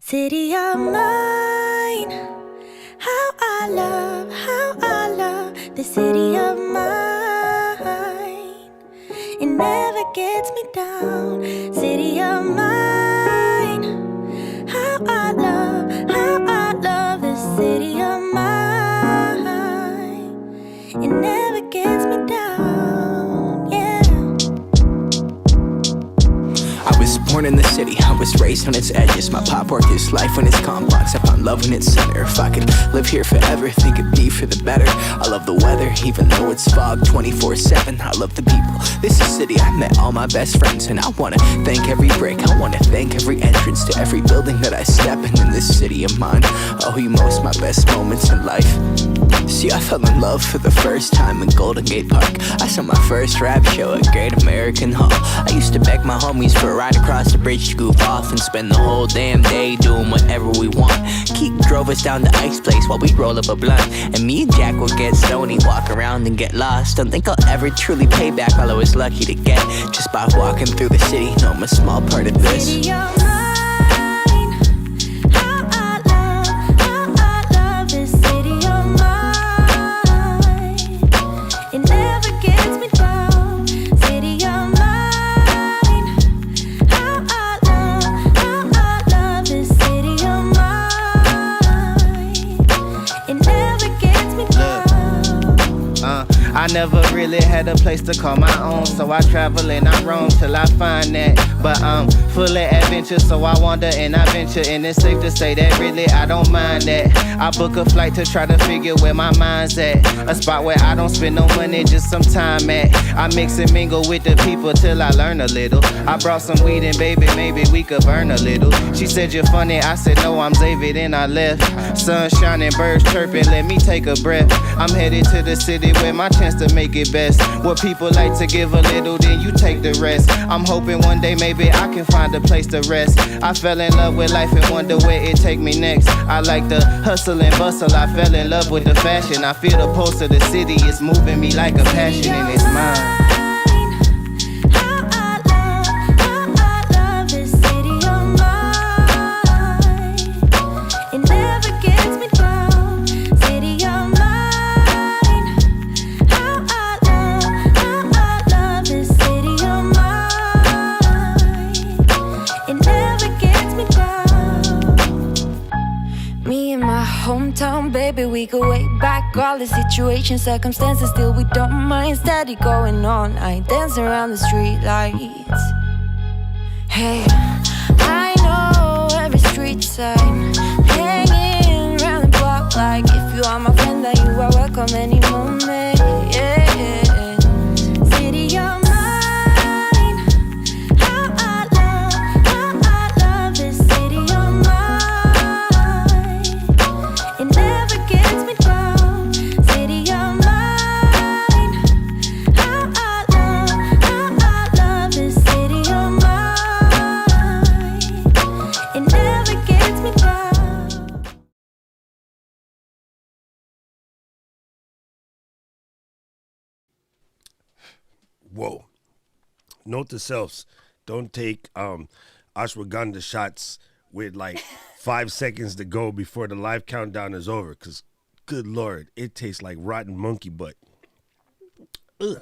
City of mine, how I love the city of mine. It never gets me down. City of mine, how I love the city of mine. It never gets me down, yeah. I was born in the city, I was raised on its edges. My pop worked his life on its complex. I found love in its center. If I could live here forever, think it'd be for the better. I love the weather, even though it's fog 24/7. I love the people, this is city. I met all my best friends, and I wanna thank every brick. I wanna thank every entrance to every building that I step in this city of mine. I owe you most my best moments in life. See, I fell in love for the first time in Golden Gate Park. I saw my first rap show at Great American Hall. I used to beg my homies for a ride across the bridge to goof off and spend the whole damn day doing whatever we want. Keith drove us down to Ike's place while we'd roll up a blunt, and me and Jack would get stoned, walk around and get lost. Don't think I'll ever truly pay back all I was lucky to get just by walking through the city. No, I'm a small part of this. City of mine, how I love this city of mine. It never gets me down. City of mine, how I love this city of mine. It never gets me down. I never really had a place to call my own, so I travel and I roam till I find that. But I'm full of adventure, so I wander and I venture, and it's safe to say that really I don't mind that. I book a flight to try to figure where my mind's at, a spot where I don't spend no money, just some time at. I mix and mingle with the people till I learn a little. I brought some weed and baby, maybe we could burn a little. She said you're funny, I said no, I'm Xavier, then I left. Sun shining, birds chirping, let me take a breath. I'm headed to the city where my chance to make it best. Where people like to give a little, then you take the rest. I'm hoping one day maybe I can find a place to rest. I fell in love with life and wonder where it take me next. I like the hustle and bustle, I fell in love with the fashion. I feel the pulse of the city, it's moving me like a passion and it's mine. How I love this city of mine. It never gets me down. City of mine. How I love this city of mine. It never gets me down. Me and my hometown, baby, we go way back. All the situations, circumstances, still we don't mind. Steady going on, I dance around the street lights. Hey, I know every street sign, hanging around the block. Like if you are my friend, then you are welcome any moment. Yeah. City of mine, how I love this city of mine. It never gets me down. City of mine, how I love this city of mine. It never gets me down. Whoa. Note to selves, don't take ashwagandha shots with like 5 seconds to go before the live countdown is over, because good Lord, it tastes like rotten monkey butt. Ugh.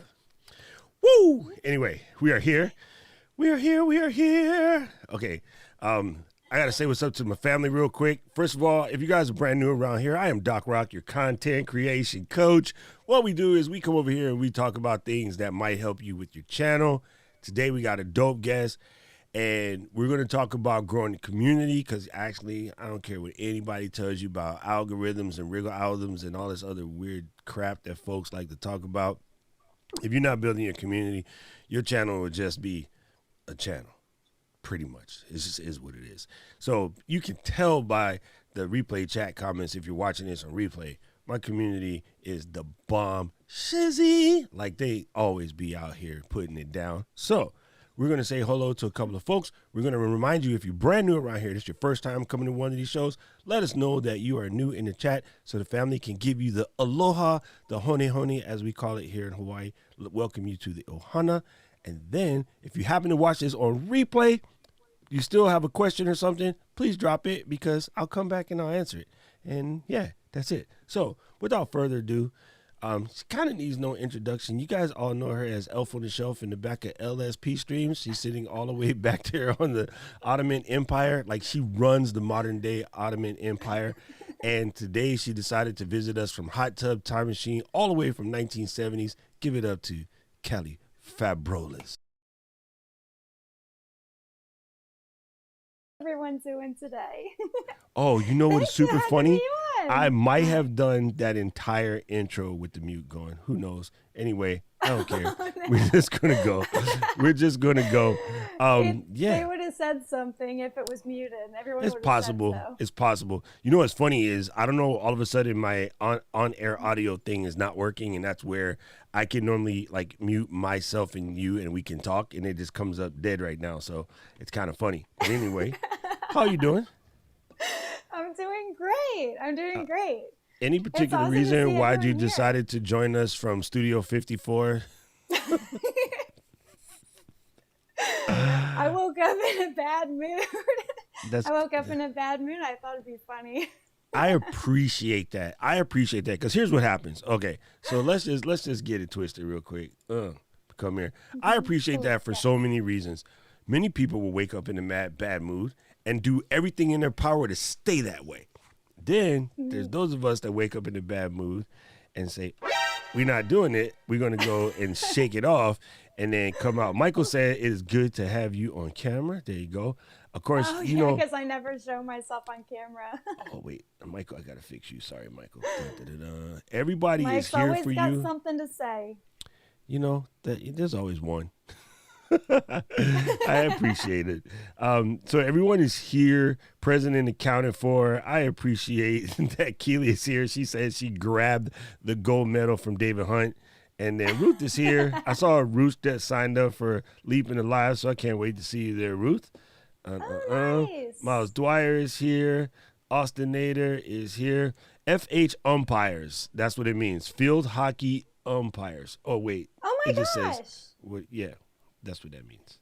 Woo! Anyway, we are here. We are here. Okay, I gotta say what's up to my family real quick. First of all, if you guys are brand new around here, I am Doc Rock, your content creation coach. What we do is we come over here and we talk about things that might help you with your channel. Today we got a dope guest, and we're going to talk about growing the community, because actually I don't care what anybody tells you about algorithms and wriggle algorithms and all this other weird crap that folks like to talk about. If you're not building your community, your channel will just be a channel. Pretty much. It just is what it is. So you can tell by the replay chat comments, if you're watching this on replay, my community is the bomb shizzy. Like they always be out here putting it down. So we're going to say hello to a couple of folks. We're going to remind you, if you're brand new around here, this is your first time coming to one of these shows, let us know that you are new in the chat so the family can give you the aloha, the hone as we call it here in Hawaii. Welcome you to the ohana. And then if you happen to watch this on replay, you still have a question or something, please drop it because I'll come back and I'll answer it. And yeah, that's it. So without further ado, she kind of needs no introduction. You guys all know her as Elf on the Shelf in the back of LSP streams. She's sitting all the way back there on the Ottoman Empire. Like, she runs the modern day Ottoman Empire. And today she decided to visit us from Hot Tub Time Machine all the way from 1970s. Give it up to Kelly Fabbrolas. Everyone's doing today. Oh, you know what's super funny? On. I might have done that entire intro with the mute going. Who knows? Anyway, I don't care. We're just gonna go. We're just gonna go. Yeah. They would have said something if it was muted. Everyone. It's possible. Said so. It's possible. You know what's funny is I don't know. All of a sudden, my on-air audio thing is not working, and that's where I can normally like mute myself and you, and we can talk, and it just comes up dead right now. So it's kind of funny. But anyway, how you doing? I'm doing great. I'm doing great. Any particular awesome reason why you everyone here. decided to join us from Studio 54? I woke up in a bad mood. That's, I woke up in a bad mood. I thought it'd be funny. I appreciate that. Because here's what happens. Okay, so let's just get it twisted real quick. Come here. I appreciate that for so many reasons. Many people will wake up in a bad mood and do everything in their power to stay that way. Then there's those of us that wake up in a bad mood and say, we're not doing it. We're going to go and shake it off and then come out. Michael said it is good to have you on camera. There you go. Of course, you know. because I never show myself on camera. Oh, wait. Michael, I got to fix you. Sorry, Michael. Dun. Everybody Mike's is here always for got you. something to say. You know, there's always one. I appreciate it. So everyone is here, present and accounted for. I appreciate that Keely is here. She says she grabbed the gold medal from David Hunt. And then Ruth is here. I saw Ruth that signed up for Leaping Alive, so I can't wait to see you there, Ruth. Nice. Miles Dwyer is here. Austin Nader is here. FH umpires. That's what it means. Field hockey umpires. Oh, wait. Oh, my it just gosh. says, yeah, that's what that means.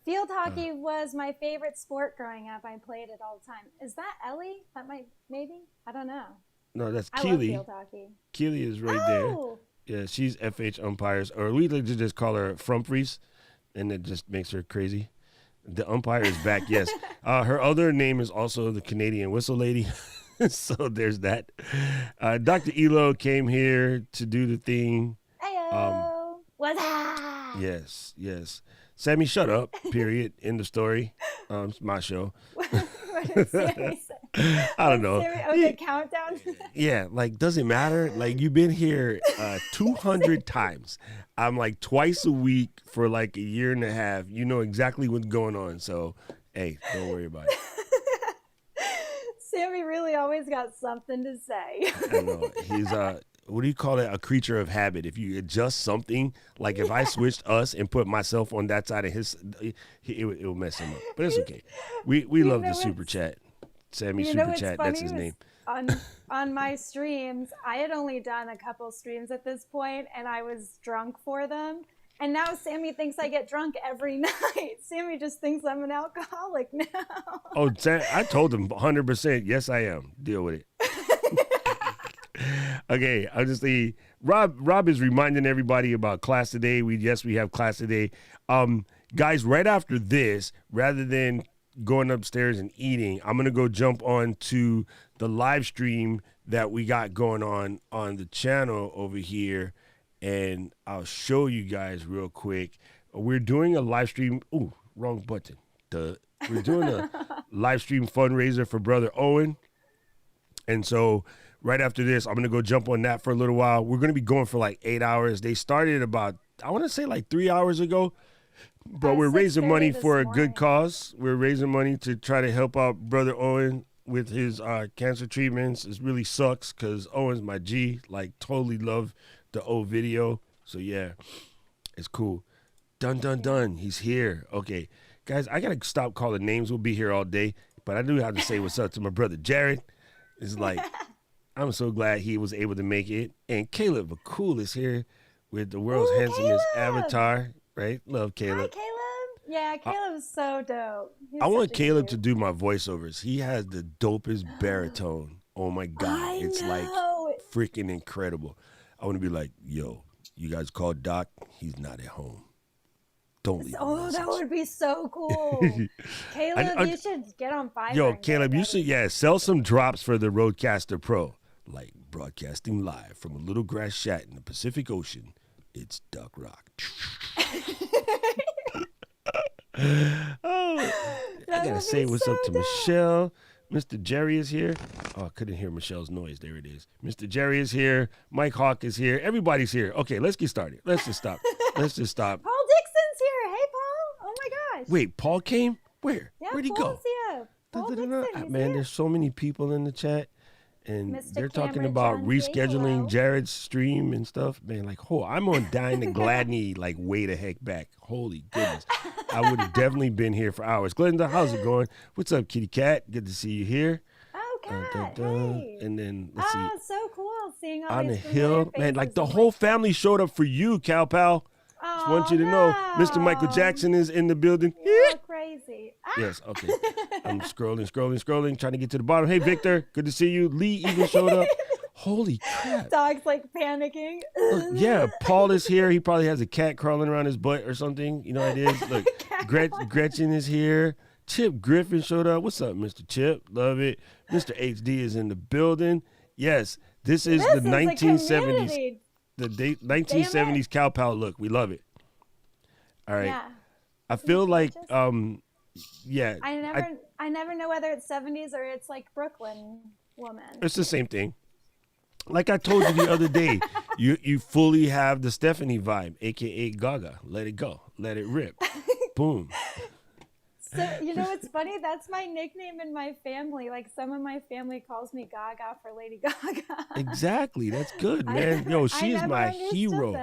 Field hockey was my favorite sport growing up. I played it all the time. Is that Ellie? That might, maybe? I don't know. No, that's I love Keely. field hockey. Keely is right Oh. there. Yeah, she's FH umpires. Or we just call her Frumfries, and it just makes her crazy. The umpire is back, yes. Her other name is also the Canadian Whistle Lady. So there's that. Dr. Elo came here to do the thing. Heyo. What's up? Yes. Sammy, shut up, period. End of story. It's my show. What did Sammy say? I don't know. Okay, countdown. Yeah, like, does it matter? Like, you've been here 200 times. I'm like twice a week for like a year and a half. You know exactly what's going on. So, hey, don't worry about it. Sammy really always got something to say. I know. He's what do you call it? A creature of habit. If you adjust something, like if I switched us and put myself on that side of his, it will mess him up. But it's okay. We love the super chat. Sammy super chat. That's his name. On my streams, I had only done a couple streams at this point, and I was drunk for them. And now Sammy thinks I get drunk every night. Sammy just thinks I'm an alcoholic now. Oh, I told him 100%. Yes, I am. Deal with it. Okay, I'll just say Rob is reminding everybody about class today. We have class today. Guys, right after this, rather than going upstairs and eating, I'm gonna go jump on to the live stream that we got going on the channel over here, and I'll show you guys real quick. We're doing a live stream. Ooh, wrong button. Duh. We're doing a live stream fundraiser for Brother Owen, and so right after this, I'm going to go jump on that for a little while. We're going to be going for like 8 hours. They started about, I want to say like 3 hours ago, but we're raising money for a good cause. We're raising money to try to help out Brother Owen with his cancer treatments. It really sucks because Owen's my G. Like, totally love the old video. So, yeah, it's cool. Done. He's here. Okay, guys, I got to stop calling names. We'll be here all day. But I do have to say what's up to my brother Jared. It's like, I'm so glad he was able to make it. And Caleb Vakul is here with the world's handsomest avatar, right? Love Caleb. Hi, Caleb. Yeah, Caleb's so dope. He's I want such a Caleb to dude. do my voiceovers. He has the dopest baritone. Oh my God. I It's like know. freaking incredible. I want to be like, yo, you guys called Doc. He's not at home. Don't leave a Oh, message. that would be so cool. Caleb, you should get on Fiverr. Yo, and get Caleb, you ready. should, sell some drops for the Roadcaster Pro. Like broadcasting live from a little grass shack in the Pacific Ocean. It's Duck Rock. Oh, I That gotta would say be what's up so to dope. Michelle. Mr. Jerry is here. Oh, I couldn't hear Michelle's noise. There it is. Mr. Jerry is here. Mike Hawk is here. Everybody's here. Okay, let's get started. Let's just stop. Let's just stop. Paul Dixon's here. Hey, Paul. Oh my gosh. Wait, Paul came? Where? Yeah, Where'd he Paul's go? here. Paul Dixon, he's Man, here. there's so many people in the chat, and Mr. they're talking Cameron about John rescheduling J-Lo. Jared's stream and stuff. Man, like, I'm on Dying to Gladney, like, way the heck back. Holy goodness. I would have definitely been here for hours. Glenda, how's it going? What's up, kitty cat? Good to see you here. Oh, Kat. Dun. Hey. And then, let's see, It's so cool seeing all on the these familiar hill. Man, like, faces the and, whole family showed up for you, Cal Pal. Just want you to know, Mr. Michael Jackson is in the building. You're crazy. Yes, okay. I'm scrolling, trying to get to the bottom. Hey, Victor, good to see you. Lee even showed up. Holy crap. Dog's like panicking. Look, yeah, Paul is here. He probably has a cat crawling around his butt or something. You know what it is? Look, Gretchen is here. Chip Griffin showed up. What's up, Mr. Chip? Love it. Mr. HD is in the building. Yes, this is the 1970s. The 1970s cow pal look. We love it. All right. Yeah. I feel like yeah. I never know whether it's 70s or it's like Brooklyn woman. It's the same thing. Like I told you the other day, you fully have the Stephanie vibe, aka Gaga. Let it go. Let it rip. Boom. So, you know what's funny? That's my nickname in my family. Like, some of my family calls me Gaga for Lady Gaga. Exactly. That's good, man. Yo, she is my hero.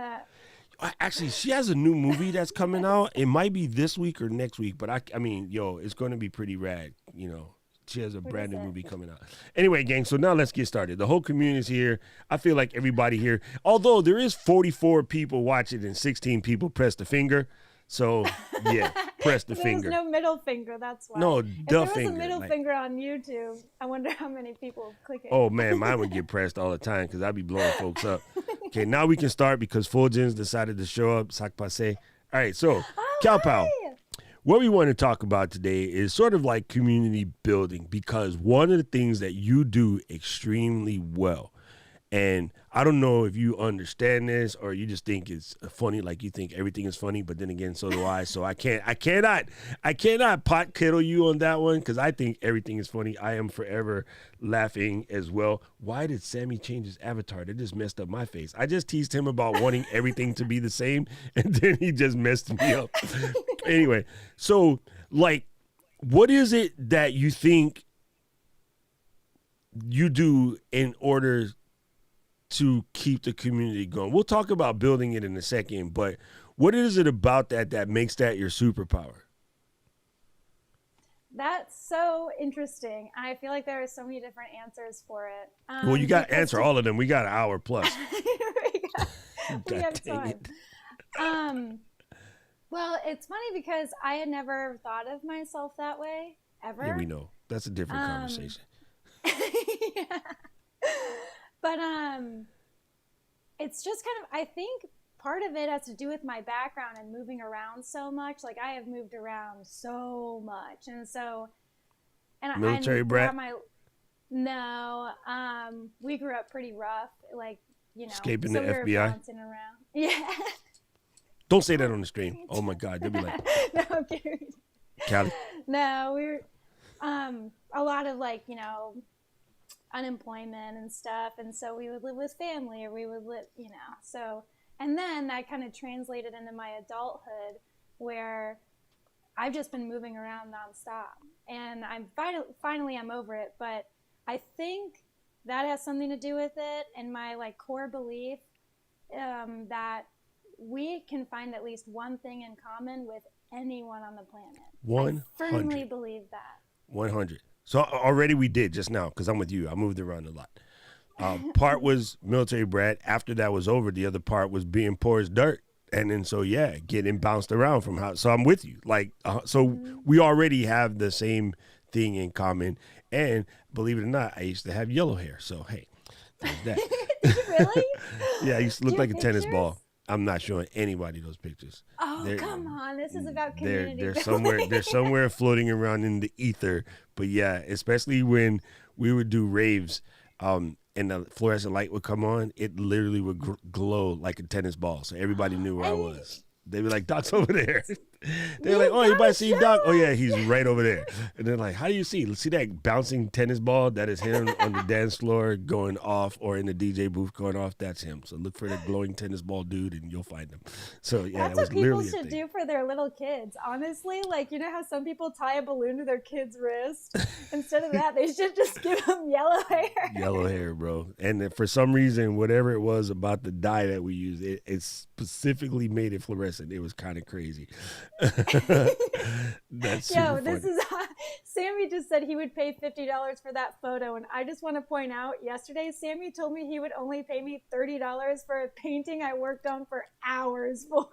Actually, she has a new movie that's coming out. It might be this week or next week, but I mean, yo, it's going to be pretty rad. You know, she has a brand new movie coming out. Anyway, gang, so now let's get started. The whole community is here. I feel like everybody here, although there is 44 people watching and 16 people press the finger. So, yeah, press the finger. There's no middle finger, that's why. No, if the there was finger. a middle finger on YouTube, I wonder how many people would click it. Oh, man, mine would get pressed all the time because I'd be blowing folks up. Okay, now we can start because Fulgens decided to show up. Sac passe. All right, so, Cal Pal, what we want to talk about today is sort of like community building, because one of the things that you do extremely well, and I don't know if you understand this or you just think it's funny, like you think everything is funny, but then again, so do I. So I cannot pot kettle you on that one because I think everything is funny. I am forever laughing as well. Why did Sammy change his avatar? That just messed up my face. I just teased him about wanting everything to be the same, and then he just messed me up. Anyway, so like, what is it that you think you do in order to keep the community going? We'll talk about building it in a second, but what is it about that makes that your superpower? That's so interesting. I feel like there are so many different answers for it. Well, you got to answer all of them. We got an hour plus. we have time. Well, it's funny because I had never thought of myself that way, ever. Yeah, we know. That's a different conversation. Yeah. But it's just kind of, I think part of it has to do with my background and moving around so much. Like, I have moved around so much. And so, Military brat? No, we grew up pretty rough, like, you know. Escaping so the we were FBI? bouncing around. Yeah. Don't say that on the stream. Oh my God, they'll be like, No, I'm kidding. Callie. No, we were, a lot of, like, you know, unemployment and stuff, and so we would live with family, or we would live, you know, so, and then that kind of translated into my adulthood, where I've just been moving around nonstop, and I'm finally I'm over it. But I think that has something to do with it, and my like core belief that we can find at least one thing in common with anyone on the planet. 100. I firmly believe that. 100. So already we did just now, because I'm with you. I moved around a lot. Part was military brat. After that was over, the other part was being poor as dirt. And then so yeah, getting bounced around from how. So I'm with you. Like so we already have the same thing in common. And believe it or not, I used to have yellow hair. So hey, there's that. Did you really? Yeah, I used to Do look you like have a tennis pictures? ball. I'm not showing anybody those pictures. Oh, They're- come on. This is about they're community they're building. somewhere floating around in the ether. But yeah, especially when we would do raves, and the fluorescent light would come on, it literally would glow like a tennis ball. So everybody knew where I And- was. They'd be like, Doc's over there. They're You like, oh, gotta anybody see show Doc? Oh, yeah, us. he's right over there. And they're like, how do you see? See that bouncing tennis ball that is him on the dance floor going off or in the DJ booth going off? That's him. So look for that glowing tennis ball dude and you'll find him. So, yeah, That's that was what people literally a should thing. do for their little kids. Honestly, like, you know how some people tie a balloon to their kid's wrist? Instead of that, they should just give them yellow hair. Yellow hair, bro. And then for some reason, whatever it was about the dye that we used, it specifically made it fluorescent. It was kind of crazy. That's super Yo, funny. this is Sammy just said he would pay $50 for that photo, and I just want to point out, yesterday Sammy told me he would only pay me $30 for a painting I worked on for hours for.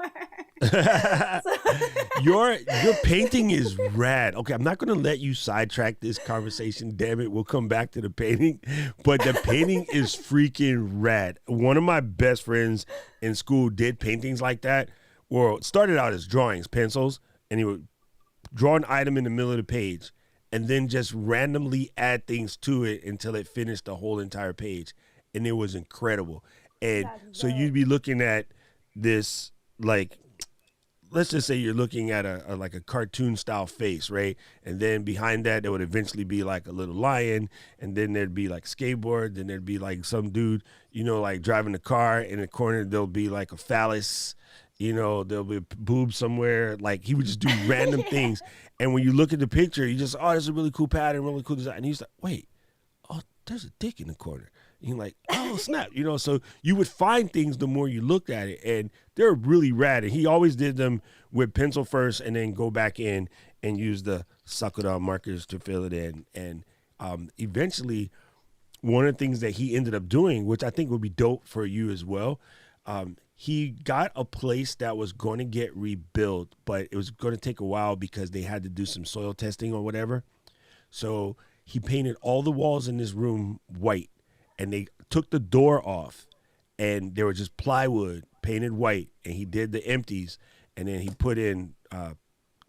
Your painting is rad. Okay, I'm not gonna let you sidetrack this conversation. Damn it, we'll come back to the painting. But the painting is freaking rad. One of my best friends in school did paintings like that. Well, it started out as drawings, pencils, and he would draw an item in the middle of the page, and then just randomly add things to it until it finished the whole entire page, and it was incredible. And That's so you'd be looking at this, like, let's just say you're looking at a like a cartoon style face, right? And then behind that there would eventually be like a little lion, and then there'd be like skateboard, then there'd be like some dude, you know, like driving a car. In the corner there'll be like a phallus, you know, there'll be a boob somewhere. Like he would just do random things. And when you look at the picture, you just, oh, there's a really cool pattern, really cool design. And he's like, wait, oh, there's a dick in the corner. And you're like, oh, snap. You know, so you would find things the more you looked at it. And they're really rad. And he always did them with pencil first and then go back in and use the Sakura markers to fill it in. And eventually, one of the things that he ended up doing, which I think would be dope for you as well, he got a place that was going to get rebuilt, but it was going to take a while because they had to do some soil testing or whatever. So he painted all the walls in this room white, and they took the door off, and there was just plywood painted white, and he did the empties, and then he put in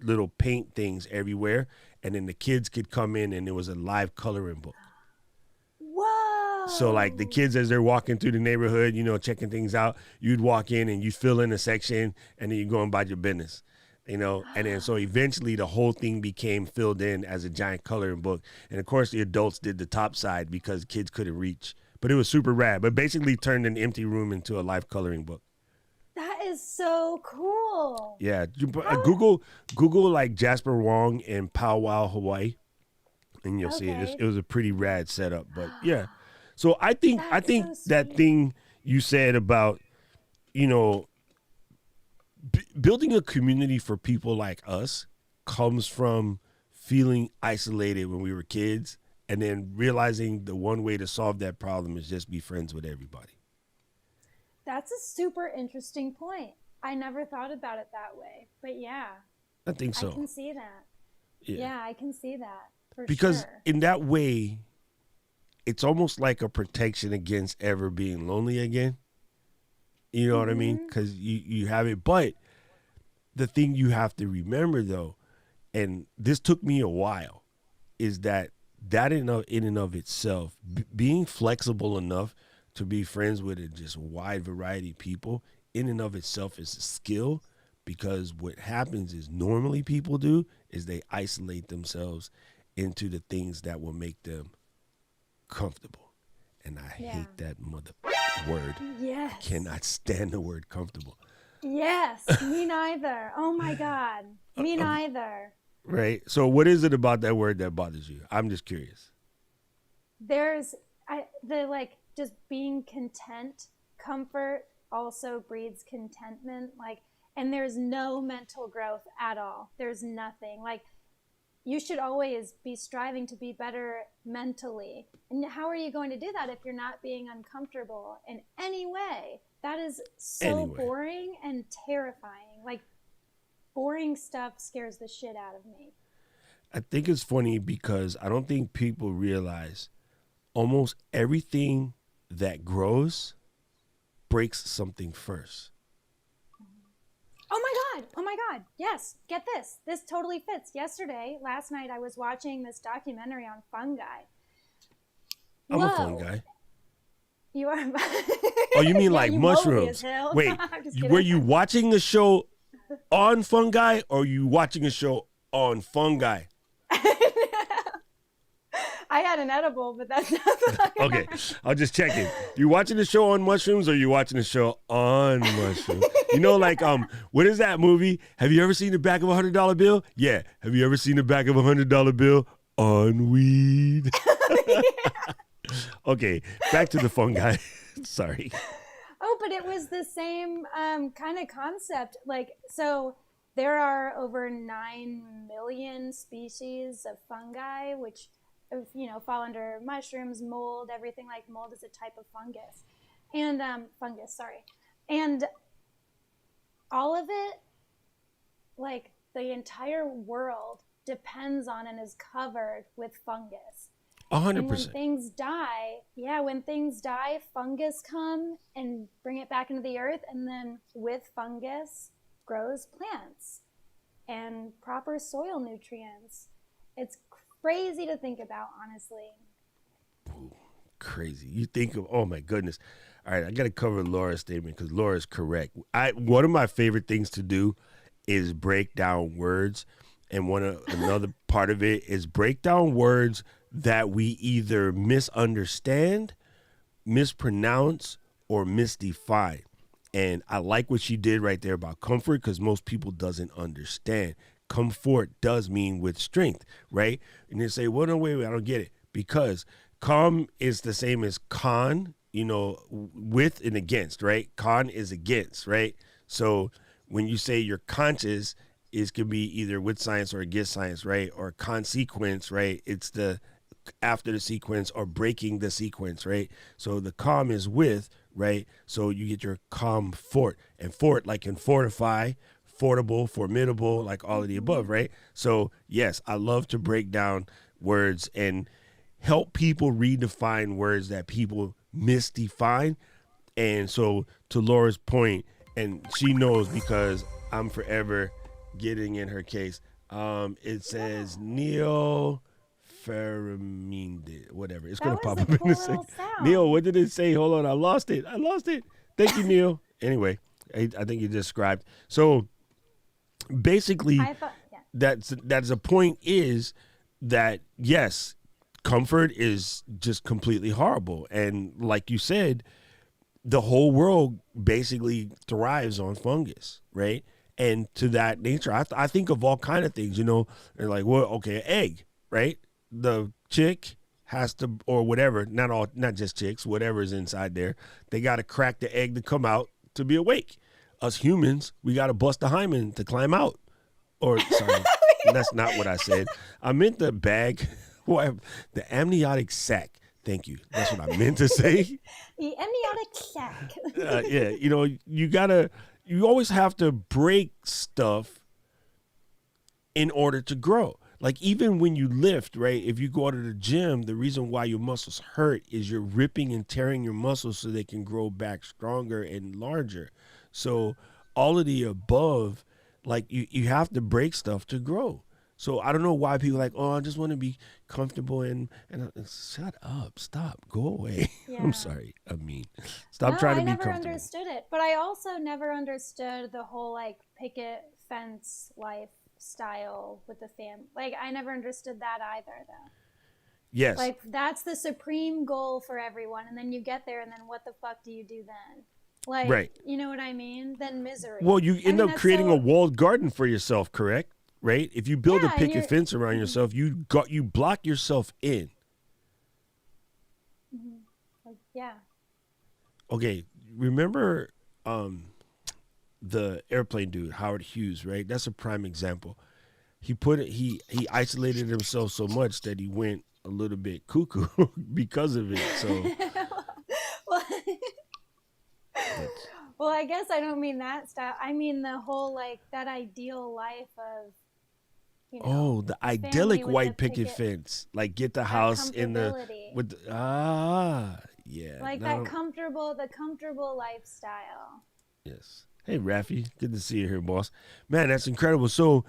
little paint things everywhere, and then the kids could come in, and there was a live coloring book. Whoa. So like the kids, as they're walking through the neighborhood, you know, checking things out, you'd walk in and you fill in a section, and then you go about your business, you know. And then so eventually the whole thing became filled in as a giant coloring book. And of course the adults did the top side because kids couldn't reach, but it was super rad. But basically turned an empty room into a live coloring book. That is so cool. Yeah, Google like Jasper Wong in Powwow, Hawaii, and you'll see it. Okay. It was a pretty rad setup. But yeah, so I think so that sweet. thing you said about, you know, building a community for people like us comes from feeling isolated when we were kids, and then realizing the one way to solve that problem is just be friends with everybody. That's a super interesting point. I never thought about it that way. But yeah, I think I so. can see that. Yeah, I can see that for Because sure. in that way, it's almost like a protection against ever being lonely again. You know what I mean? Because you have it. But the thing you have to remember, though, and this took me a while, is that in and of itself, being flexible enough to be friends with a just wide variety of people in and of itself is a skill. Because what happens is normally people do is they isolate themselves into the things that will make them comfortable. And I hate that word. Yes. Cannot stand the word comfortable. Yes, me neither. Oh my God. Me neither. Right? So what is it about that word that bothers you? I'm just curious. There's just being content. Comfort also breeds contentment. And there's no mental growth at all. There's nothing. You should always be striving to be better mentally. And how are you going to do that if you're not being uncomfortable in any way? That is so Anyway. boring and terrifying. Like, boring stuff scares the shit out of me. I think it's funny because I don't think people realize almost everything that grows breaks something first. Oh my God. Yes, get this. This totally fits. Last night, I was watching this documentary on fungi. I'm a Whoa. fun guy. You are. Oh, you mean Yeah, like you moldy mushrooms? as hell. Wait, I'm just kidding. were you watching a show on fungi or you watching a show on fungi? I had an edible, but that's not Okay, I'll just check it. You watching the show on mushrooms or you watching the show on mushrooms? You know, like what is that movie? Have you ever seen the back of $100 bill? Yeah. Have you ever seen the back of $100 bill on weed? Okay, back to the fungi. Sorry. Oh, but it was the same kind of concept. Like, so there are over 9 million species of fungi, which, fall under mushrooms, mold, everything. Like, mold is a type of fungus. And And all of it, like, the entire world depends on and is covered with fungus. 100%. And when things die, fungus come and bring it back into the earth, and then with fungus grows plants and proper soil nutrients. It's crazy to think about, honestly. Crazy. You think of, oh my goodness. All right, I got to cover Laura's statement because Laura's correct. One of my favorite things to do is break down words, and another part of it is break down words that we either misunderstand, mispronounce, or misdefine. And I like what she did right there about comfort because most people doesn't understand. Comfort does mean with strength, right? And they say, well, no, wait, I don't get it. Because calm is the same as con, with and against, right? Con is against, right? So when you say you're conscious, it could be either with science or against science, right? Or consequence, right? It's the after the sequence or breaking the sequence, right? So the calm is with, right? So you get your calm fort, and fort like in fortify, fortable, formidable, like all of the above, right? So yes, I love to break down words and help people redefine words that people misdefine. And so to Laura's point, and she knows because I'm forever getting in her case, it says Neo Faraminde, whatever. It's going to pop up in a second. Neil, what did it say? Hold on. I lost it. Thank you, Neil. Anyway, I think you described. So basically, that's the point is that, yes, comfort is just completely horrible. And like you said, the whole world basically thrives on fungus, right? And to that nature, I think of all kind of things, and like, well, okay, egg, right? The chick has to, or whatever, not just chicks, whatever's inside there, they got to crack the egg to come out to be awake. Us humans, we got to bust the hymen to climb out. Or, sorry, that's not what I said. I meant the bag, the amniotic sac. Thank you. That's what I meant to say. The amniotic sac. Yeah, you always have to break stuff in order to grow. Like even when you lift, right? If you go to the gym, the reason why your muscles hurt is you're ripping and tearing your muscles so they can grow back stronger and larger. So all of the above, like you have to break stuff to grow. So I don't know why people are like, oh, I just want to be comfortable and shut up, stop, go away. Yeah. I'm sorry, I mean, stop trying to be comfortable. I never understood it, but I also never understood the whole like picket fence lifestyle with the family. Like I never understood that either, though. Yes. Like that's the supreme goal for everyone, and then you get there, and then what the fuck do you do then? Like, right. You know what I mean? Then misery. Well, you end up creating a walled garden for yourself, correct? Right? If you build a picket fence around yourself, you block yourself in. Mm-hmm. Yeah. Okay, remember the airplane dude, Howard Hughes, right? That's a prime example. He isolated himself so much that he went a little bit cuckoo because of it. So Well, I guess I don't mean that style. I mean the whole like that ideal life of, Oh, the family idyllic with white the picket fence. Like get the that house in the comfortability, with yeah. like No, the comfortable lifestyle. yes. Hey Rafi, good to see you here, boss. Man, that's incredible. So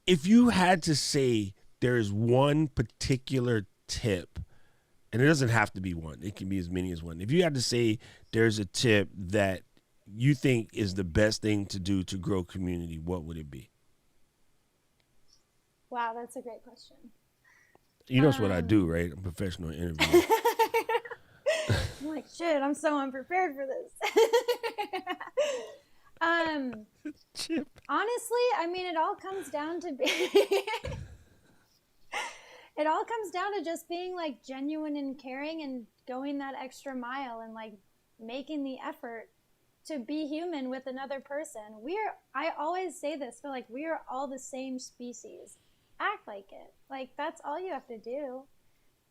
if you had to say there's one particular tip, and it doesn't have to be one, it can be as many as one. If you had to say there's a tip that you think is the best thing to do to grow community, what would it be? Wow, that's a great question. You know, it's what I do, right? I'm a professional interviewer. I'm like, shit, I'm so unprepared for this. Honestly, I mean, it all comes down to it all comes down to just being like genuine and caring and going that extra mile and like making the effort to be human with another person. I always say this, but like we are all the same species. Act like it. Like that's all you have to do.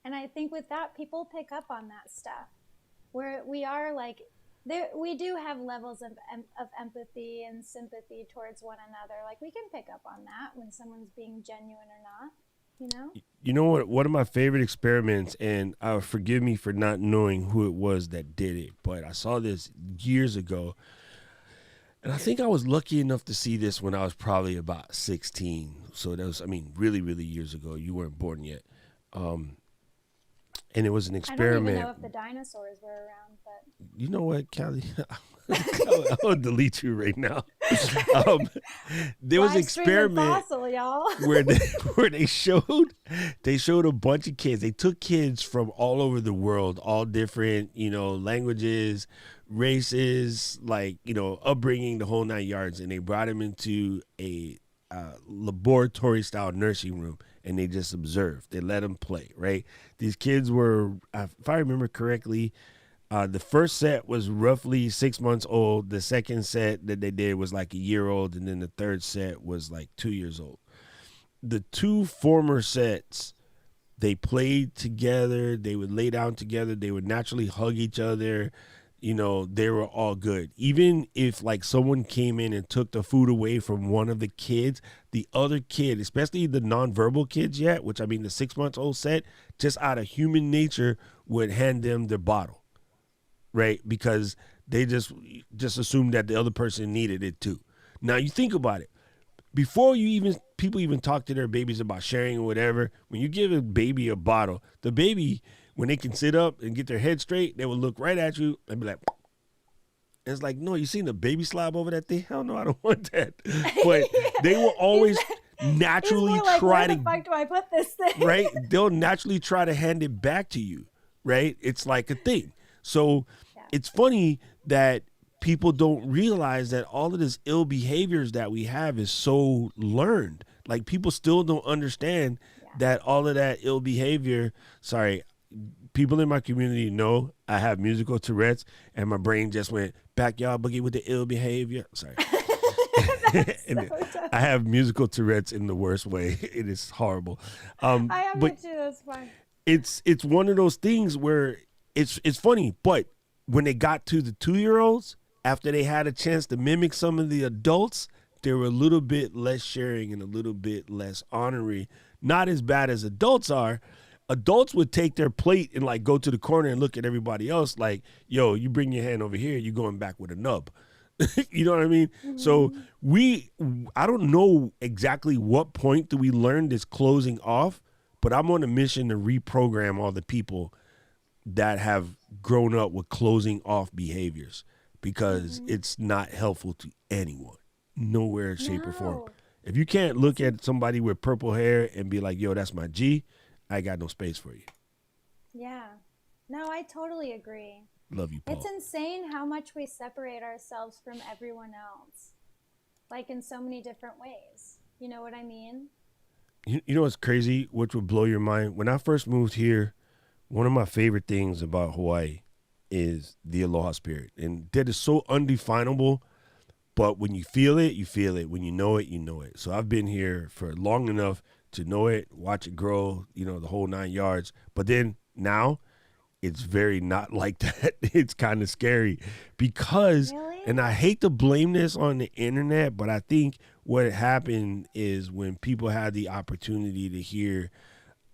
And I think with that, people pick up on that stuff. Where we are like, we do have levels of empathy and sympathy towards one another. Like we can pick up on that when someone's being genuine or not, you know? You know what? One of my favorite experiments, and forgive me for not knowing who it was that did it, but I saw this years ago. And I think I was lucky enough to see this when I was probably about 16. So that was, I mean, really, really years ago. You weren't born yet. And it was an experiment. I don't even know if the dinosaurs were around, but you know what, Callie? I'll delete you right now. There was an experiment fossil, y'all. where they showed a bunch of kids. They took kids from all over the world, all different, languages, races, like, upbringing, the whole 9 yards, and they brought them into a laboratory style nursing room, and they just observed. They let them play, right? These kids were, if I remember correctly, the first set was roughly 6 months old. The second set that they did was like a year old, and then the third set was like 2 years old. The two former sets, they played together. They would lay down together. They would naturally hug each other. They were all good. Even if like someone came in and took the food away from one of the kids, the other kid, especially the nonverbal kids yet, which I mean the 6 months old set, just out of human nature would hand them their bottle, right? Because they just assumed that the other person needed it too. Now you think about it. Before people even talk to their babies about sharing or whatever, when you give a baby a bottle, the baby, when they can sit up and get their head straight, they will look right at you and be like, and it's like, no, you seen the baby slob over that thing? Hell no, I don't want that. But they will always naturally like, try where to, the fuck do I put this thing? right? They'll naturally try to hand it back to you, right? It's like a thing. So It's funny that people don't realize that all of this ill behaviors that we have is so learned. Like people still don't understand that all of that ill behavior, people in my community know I have musical Tourette's, and my brain just went backyard boogie with the ill behavior. Sorry. And I have musical Tourette's in the worst way. It is horrible. I have it too. That's fine. It's one of those things where it's funny, but when they got to the 2-year-olds, after they had a chance to mimic some of the adults, they were a little bit less sharing and a little bit less honorary. Not as bad as adults are. Adults would take their plate and like go to the corner and look at everybody else like, yo, you bring your hand over here, you're going back with a nub. You know what I mean? Mm-hmm. So I don't know exactly what point do we learn this closing off, but I'm on a mission to reprogram all the people that have grown up with closing off behaviors, because it's not helpful to anyone, nowhere, shape, or form. If you can't look at somebody with purple hair and be like, yo, that's my G, I got no space for you. Yeah. No, I totally agree. Love you, Paul. It's insane how much we separate ourselves from everyone else, like in so many different ways. You know what I mean? You know what's crazy, which would blow your mind? When I first moved here, one of my favorite things about Hawaii is the aloha spirit. And that is so undefinable, but when you feel it, you feel it. When you know it, you know it. So I've been here for long enough to know it, watch it grow, the whole 9 yards. But then now it's very not like that. It's kind of scary because, Really? and I hate to blame this on the internet, but I think what happened is when people had the opportunity to hear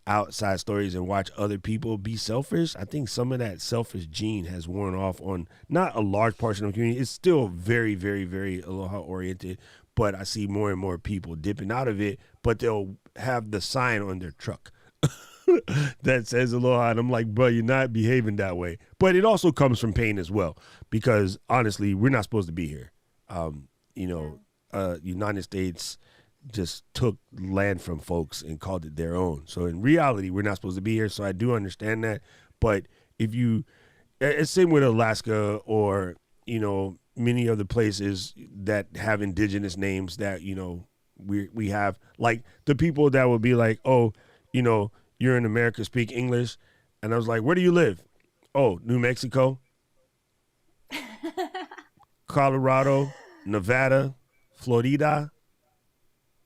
outside stories and watch other people be selfish, I think some of that selfish gene has worn off on not a large portion of the community. It's still very, very, very aloha oriented, but I see more and more people dipping out of it, but they'll have the sign on their truck that says aloha, and I'm like, bro, you're not behaving that way. But it also comes from pain as well, because honestly, we're not supposed to be here. United States just took land from folks and called it their own. So in reality, we're not supposed to be here. So I do understand that. But if you, it's same with Alaska or, many other places that have indigenous names that, we have, like the people that would be like, oh, you're in America, speak English. And I was like, where do you live? Oh, New Mexico, Colorado, Nevada, Florida.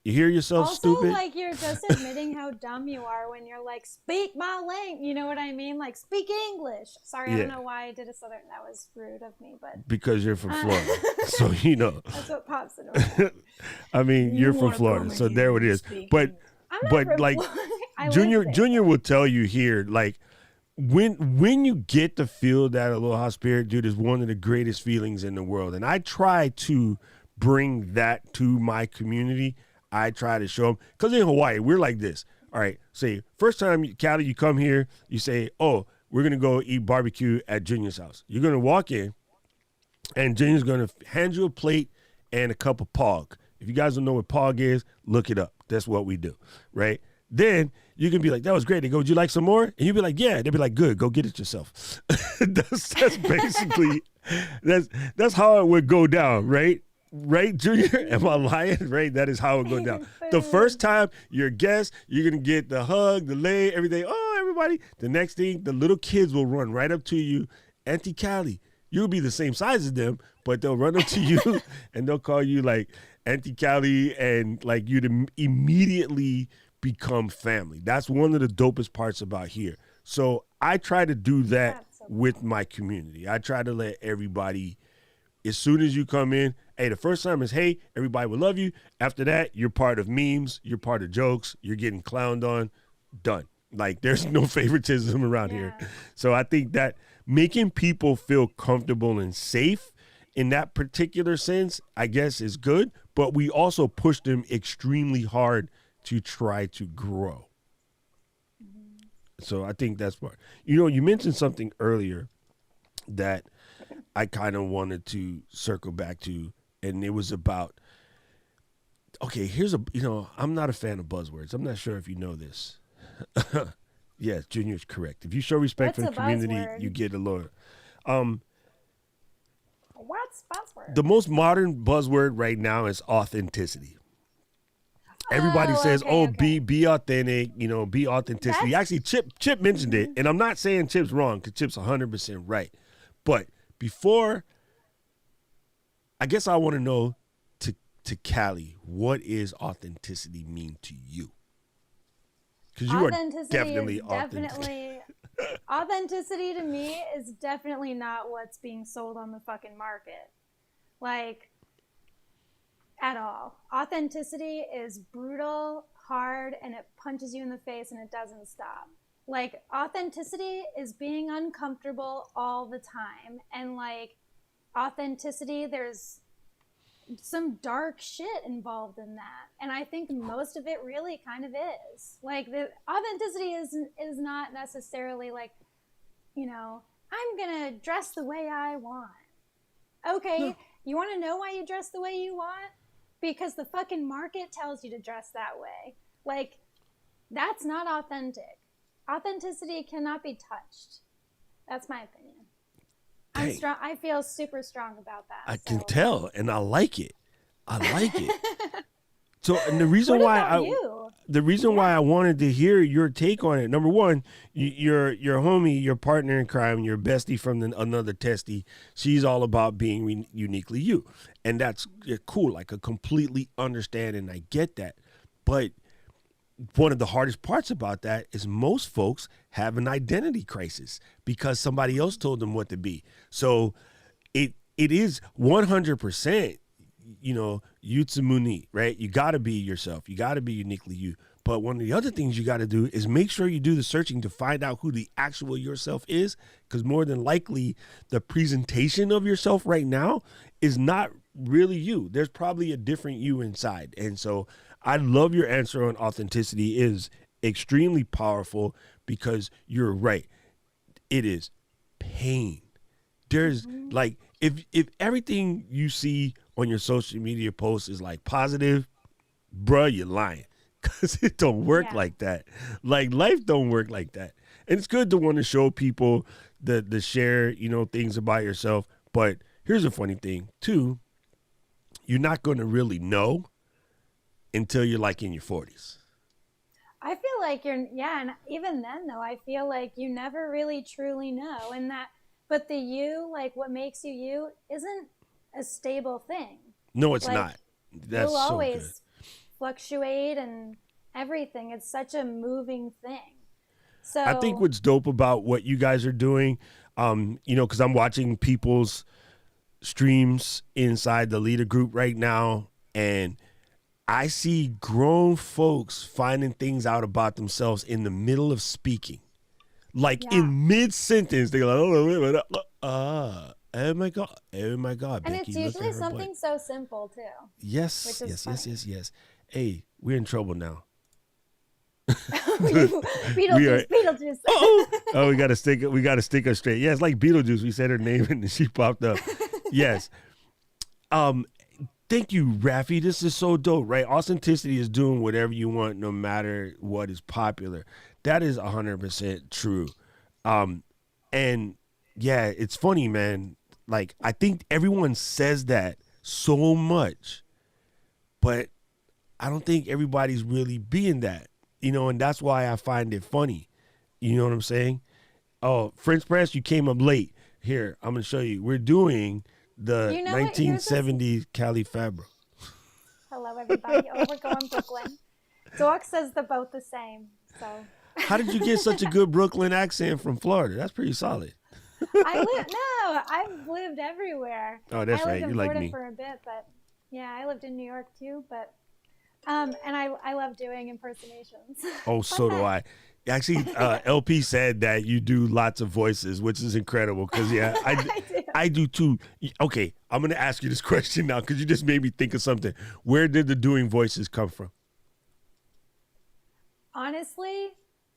You hear yourself Also, stupid? like, you're just admitting how dumb you are when you're like, speak my language. You know what I mean? Like, speak English. Sorry, I don't know why I did a southern. That was rude of me, but Because you're from Florida. So, that's what pops into my head. I mean, you're from wanna Florida. come So in there here it and is. speak But I'm not but from like Florida. I Junior lived there. Junior will tell you here, like when you get to feel that aloha spirit, dude, is one of the greatest feelings in the world. And I try to bring that to my community. I try to show them, because in Hawaii, we're like this. All right, say, first time, Callie, you come here, you say, oh, we're going to go eat barbecue at Junior's house. You're going to walk in, and Junior's going to hand you a plate and a cup of pog. If you guys don't know what pog is, look it up. That's what we do, right? Then you can be like, that was great. They go, would you like some more? And you'd be like, yeah. They'd be like, good, go get it yourself. that's basically, that's how it would go down, right? Right, Junior? Am I lying? Right? That is how it would go down. The first time you're a guest, you're going to get the hug, the lay, everything. Oh, everybody. The next thing, the little kids will run right up to you. Auntie Callie. You'll be the same size as them, but they'll run up to you and they'll call you like Auntie Callie, and like you'd immediately become family. That's one of the dopest parts about here. So I try to do that with my community. I try to let everybody, as soon as you come in, hey, the first time is, hey, everybody will love you. After that, you're part of memes, you're part of jokes, you're getting clowned on, done. Like, there's no favoritism around here. So I think that making people feel comfortable and safe in that particular sense, I guess, is good. But we also push them extremely hard to try to grow. So I think that's part. You mentioned something earlier that I kind of wanted to circle back to, and it was about, okay, I'm not a fan of buzzwords. I'm not sure if you know this. Yes, Junior's correct. If you show respect What's for the a community, buzzword? you get a lawyer. What's buzzword? The most modern buzzword right now is authenticity. Everybody says, okay. be authentic, be authenticity. Actually, Chip mentioned it, and I'm not saying Chip's wrong, because Chip's 100% right. But before, I guess I want to know, to Callie, what is authenticity mean to you? Because you are definitely authentic. Authenticity to me is definitely not what's being sold on the fucking market. Like, at all. Authenticity is brutal, hard, and it punches you in the face and it doesn't stop. Like, authenticity is being uncomfortable all the time. And like, authenticity, there's some dark shit involved in that. And I think most of it really kind of is. Like, the authenticity is not necessarily like, I'm gonna dress the way I want. Okay, you wanna know why you dress the way you want? Because the fucking market tells you to dress that way. Like, that's not authentic. Authenticity cannot be touched. That's my opinion. I'm strong. I feel super strong about that. I can tell, and I like it. So, and the reason why I wanted to hear your take on it, number one, your homie, your partner in crime, your bestie from another testy, she's all about being uniquely you, and that's cool. Like, I completely understand and I get that, but one of the hardest parts about that is most folks have an identity crisis because somebody else told them what to be. So it is 100%, Yutsumuni, right? You got to be yourself. You got to be uniquely you. But one of the other things you got to do is make sure you do the searching to find out who the actual yourself is, because more than likely the presentation of yourself right now is not really you. There's probably a different you inside. And so I love your answer on authenticity. It is extremely powerful because you're right. It is pain. There's like, if everything you see on your social media posts is like positive, bruh, you're lying. Because it don't work like that. Like, life don't work like that. And it's good to want to show people the share, things about yourself. But here's a funny thing, too. You're not going to really know until you're like in your 40s. I feel like and even then, though, I feel like you never really truly know. But the you, like what makes you you, isn't a stable thing. No, it's like, not. That's you'll so always good. fluctuate and everything. It's such a moving thing. So I think what's dope about what you guys are doing, because I'm watching people's streams inside the leader group right now, and I see grown folks finding things out about themselves in the middle of speaking. Like in mid-sentence, they're like, oh my God, and Becky, it's look usually at her something butt. so simple too. Yes. Hey, we're in trouble now. Beetlejuice. Oh, we gotta stick her straight. Yeah, it's like Beetlejuice. We said her name and she popped up. Yes. Thank you, Rafi. This is so dope, right? Authenticity is doing whatever you want, no matter what is popular. That is 100% true. And yeah, it's funny, man. Like, I think everyone says that so much, but I don't think everybody's really being that, and that's why I find it funny. You know what I'm saying? Oh, French Press, you came up late. Here, I'm going to show you. We're doing the 1970s Cali Fabbro. Hello, everybody. We're going Brooklyn. Doc says they're both the same. So. How did you get such a good Brooklyn accent from Florida? That's pretty solid. I've lived everywhere. Oh, that's right. I lived in You like Florida me. for a bit, but yeah, I lived in New York too. But and I love doing impersonations. Oh, so do I. Actually, LP said that you do lots of voices, which is incredible. Because I do too. Okay, I'm gonna ask you this question now because you just made me think of something. Where did the doing voices come from? Honestly,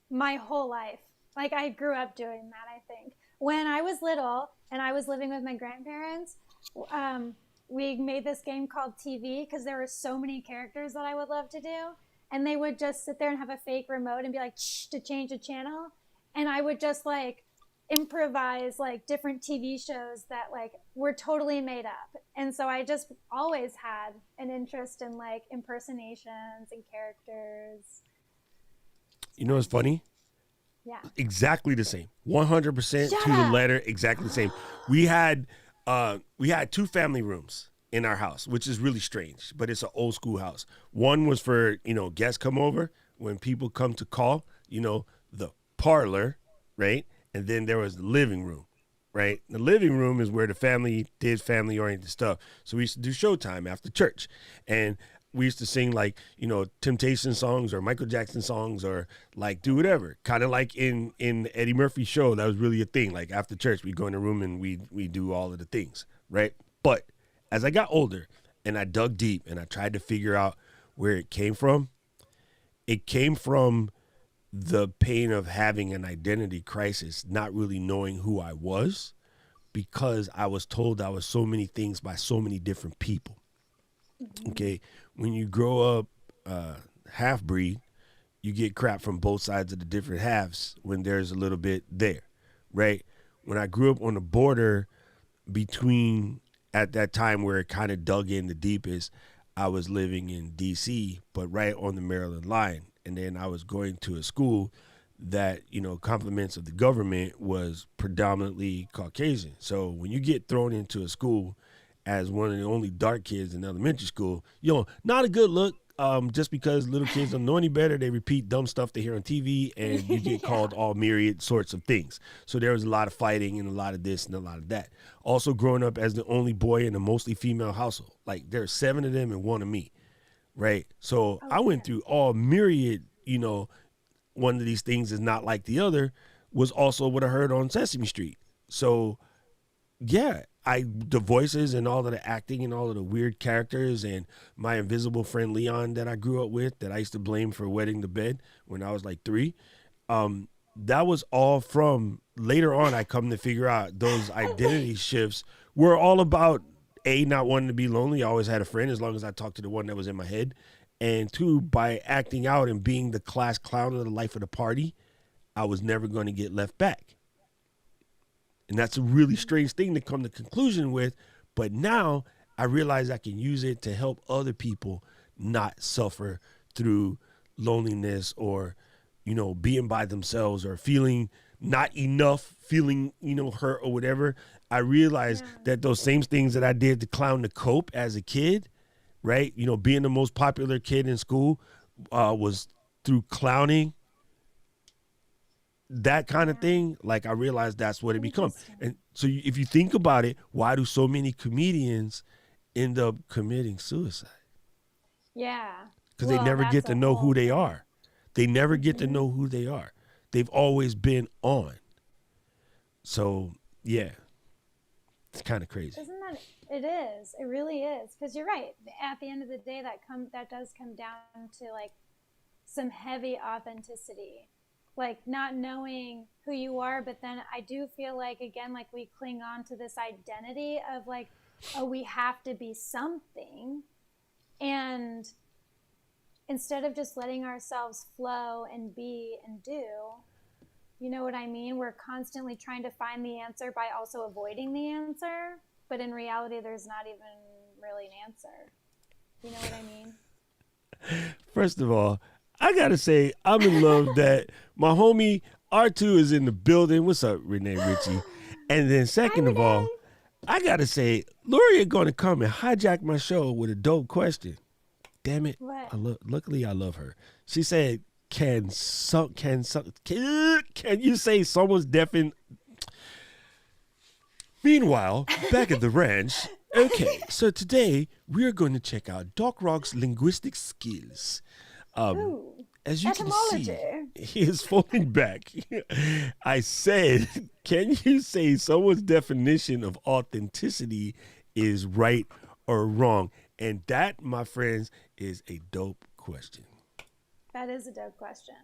my whole life. Like, I grew up doing that, I think. When I was little and I was living with my grandparents, we made this game called TV because there were so many characters that I would love to do. And they would just sit there and have a fake remote and be like, shh, to change a channel. And I would just like improvise like different TV shows that like were totally made up. And so I just always had an interest in like impersonations and characters. You know what's funny? Yeah. Exactly the same. 100% Shut to the up. letter. Exactly the same. We had 2 family rooms in our house, which is really strange, but it's an old school house. One was for, guests come over when people come to call, the parlor, right? And then there was the living room, right? The living room is where the family did family oriented stuff. So we used to do showtime after church. And we used to sing like, Temptation songs or Michael Jackson songs or like do whatever. Kind of like in Eddie Murphy's show, that was really a thing. Like after church, we go in the room and we do all of the things, right? But as I got older and I dug deep and I tried to figure out where it came from the pain of having an identity crisis, not really knowing who I was because I was told I was so many things by so many different people. Okay, when you grow up half-breed, you get crap from both sides of the different halves when there's a little bit there, right? When I grew up on the border between, at that time where it kind of dug in the deepest, I was living in D.C., but right on the Maryland line. And then I was going to a school that, compliments of the government was predominantly Caucasian. So when you get thrown into a school as one of the only dark kids in elementary school, not a good look. just because little kids don't know any better, they repeat dumb stuff they hear on TV, and you get called all myriad sorts of things. So there was a lot of fighting and a lot of this and a lot of that. Also, growing up as the only boy in a mostly female household, like there's 7 of them and 1 of me, right? So I went through all myriad, one of these things is not like the other, was also what I heard on Sesame Street. So yeah, the voices and all of the acting and all of the weird characters and my invisible friend Leon that I grew up with that I used to blame for wetting the bed when I was like 3. That was all from later on. I come to figure out those identity shifts were all about not wanting to be lonely. I always had a friend as long as I talked to the one that was in my head. And 2, by acting out and being the class clown of the life of the party, I was never going to get left back. And that's a really strange thing to come to conclusion with. But now I realize I can use it to help other people not suffer through loneliness or, being by themselves or feeling not enough, feeling, hurt or whatever. I realized that those same things that I did to clown to cope as a kid, right? Being the most popular kid in school was through clowning. That kind of thing, like I realized that's what it becomes. And so if you think about it, why do so many comedians end up committing suicide? Yeah. Because they never get to know who they are. They never get to know who they are. They've always been on. So, yeah, it's kind of crazy. Isn't that, it is. It really is. Because you're right. At the end of the day, that does come down to like some heavy authenticity. Like not knowing who you are, but then I do feel like, again, like we cling on to this identity of like, oh, we have to be something. And instead of just letting ourselves flow and be and do, you know what I mean? We're constantly trying to find the answer by also avoiding the answer. But in reality, there's not even really an answer. You know what I mean? First of all, I got to say, I'm in love that my homie R2 is in the building. What's up, Renee Ritchie? And then second of all, I got to say, Lori going to come and hijack my show with a dope question. Damn it. What? Luckily, I love her. She said, can you say someone's deaf in... Meanwhile, back at the ranch, okay, so today we're going to check out Doc Rock's linguistic skills. As you can see, he is falling back. I said, can you say someone's definition of authenticity is right or wrong? And that, my friends, is a dope question. That is a dope question.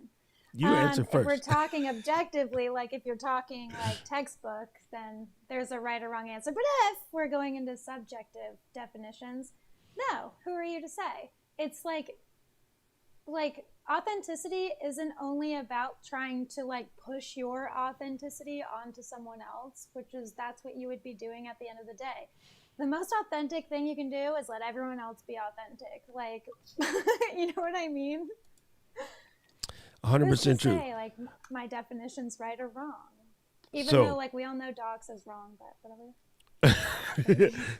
You answer first. If we're talking objectively, like if you're talking like textbook, then there's a right or wrong answer. But if we're going into subjective definitions, no, who are you to say? It's like authenticity isn't only about trying to like push your authenticity onto someone else, that's what you would be doing at the end of the day. The most authentic thing you can do is let everyone else be authentic. Like, you know what I mean? 100% true. Say, like, my definition's right or wrong. Even though, like, we all know dogs is wrong, but whatever.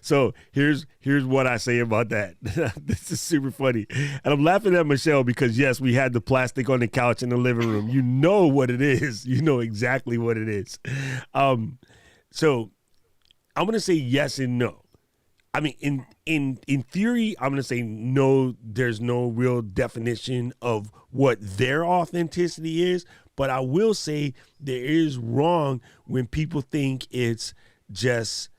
So here's what I say about that. This is super funny. And I'm laughing at Michelle because, yes, we had the plastic on the couch in the living room. You know what it is. You know exactly what it is. So I'm going to say yes and no. I mean, in theory, I'm going to say no, there's no real definition of what their authenticity is. But I will say there is wrong when people think it's just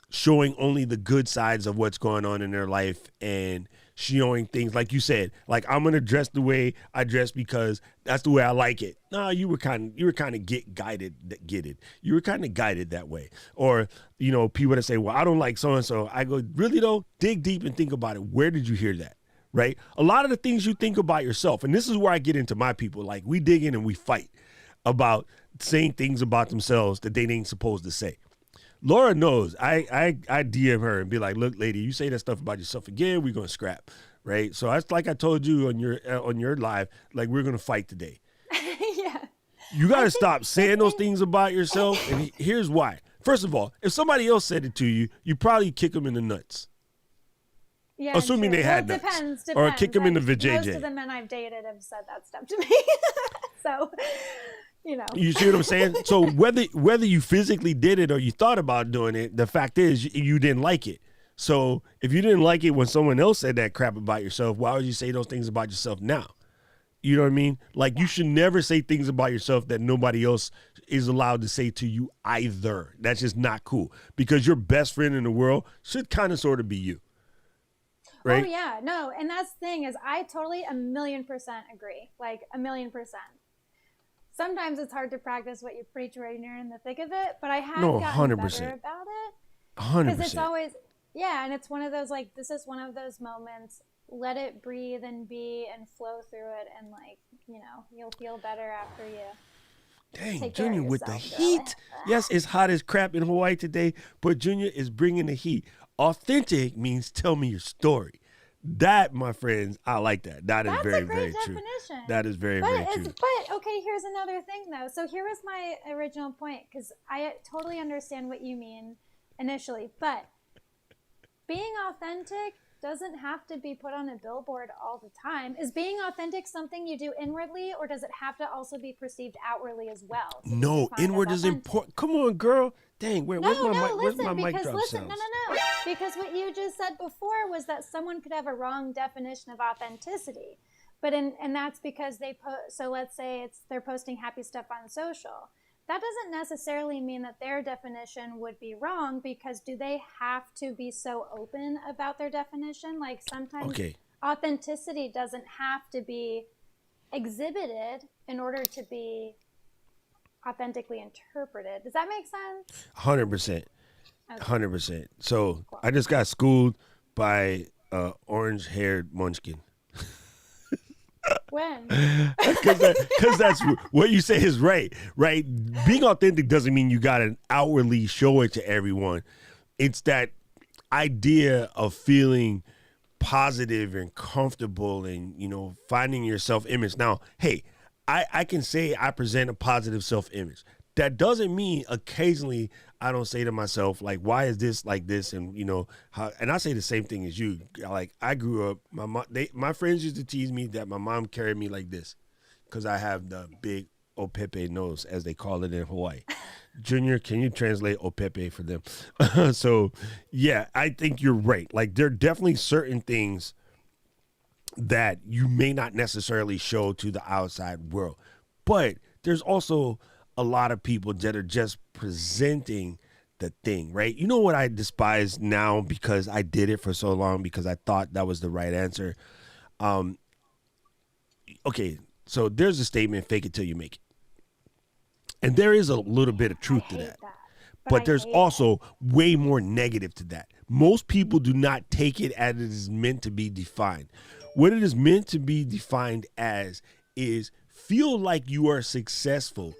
showing only the good sides of what's going on in their life and showing things like you said, like I'm gonna dress the way I dress because that's the way I like it. No, you were kind of guided that way. Or, you know, people that say, well, I don't like so and so. I go, really though, dig deep and think about it. Where did you hear that? Right? A lot of the things you think about yourself, and this is where I get into my people, like we dig in and we fight about saying things about themselves that they ain't supposed to say. Laura knows. I DM her and be like, look, lady, you say that stuff about yourself again, we're going to scrap, right? So that's like I told you on your live, like we're going to fight today. Yeah. You got to stop saying those things about yourself, and here's why. First of all, if somebody else said it to you, you probably kick them in the nuts. Yeah, Assuming true. they had well, nuts. depends. Or kick 'em in the Like, vajayjay. Most of the men I've dated have said that stuff to me. So, you know. You see what I'm saying? So whether you physically did it or you thought about doing it, the fact is you didn't like it. So if you didn't like it when someone else said that crap about yourself, why would you say those things about yourself now? You know what I mean? Like, you should never say things about yourself that nobody else is allowed to say to you either. That's just not cool, because your best friend in the world should kind of sort of be you. Right? Oh yeah, no, and that's the thing is I totally 1,000,000% agree. Like 1,000,000%. Sometimes it's hard to practice what you preach when you're in the thick of it, but I have No, gotten 100%. better about it. 100%. Because it's always, yeah, and it's one of those, like, this is one of those moments, let it breathe and be and flow through it, and, like, you know, you'll feel better after you. Dang, Take care of Junior with the yourself, girl. heat. Yes, it's hot as crap in Hawaii today, but Junior is bringing the heat. Authentic means tell me your story. That, my friends, I like that. That is That's very, a great very definition. true. That is very, But very it's, true. but okay, here's another thing though. So here was my original point, because I totally understand what you mean initially, but being authentic doesn't have to be put on a billboard all the time. Is being authentic something you do inwardly, or does it have to also be perceived outwardly as well? to be No, defined as inward is authentic? important. Come on, girl. Dang, where's my mic? Where's my Listen, mic because drop listen, sounds? no. Because what you just said before was that someone could have a wrong definition of authenticity, but and that's because they so let's say they're posting happy stuff on social. That doesn't necessarily mean that their definition would be wrong, because do they have to be so open about their definition? Like, sometimes authenticity doesn't have to be exhibited in order to be authentically interpreted. Does that make sense? 100%. 100%. So I just got schooled by orange-haired munchkin. When? Because that's what you say is right. Being authentic doesn't mean you got to outwardly show it to everyone. It's that idea of feeling positive and comfortable and, you know, finding your self-image. Now, hey, I can say I present a positive self-image. That doesn't mean occasionally I don't say to myself, like, why is this like this? And, you know, and I say the same thing as you. Like, I grew up, my friends used to tease me that my mom carried me like this because I have the big opepe nose, as they call it in Hawaii. Junior, can you translate opepe for them? So, yeah, I think you're right. Like, there are definitely certain things that you may not necessarily show to the outside world. But there's also a lot of people that are just presenting the thing, right? You know what I despise now, because I did it for so long because I thought that was the right answer. Okay, so there's a statement, fake it till you make it. And there is a little bit of truth to that. But there's also way more negative to that. Most people do not take it as it is meant to be defined. What it is meant to be defined as is feel like you are successful.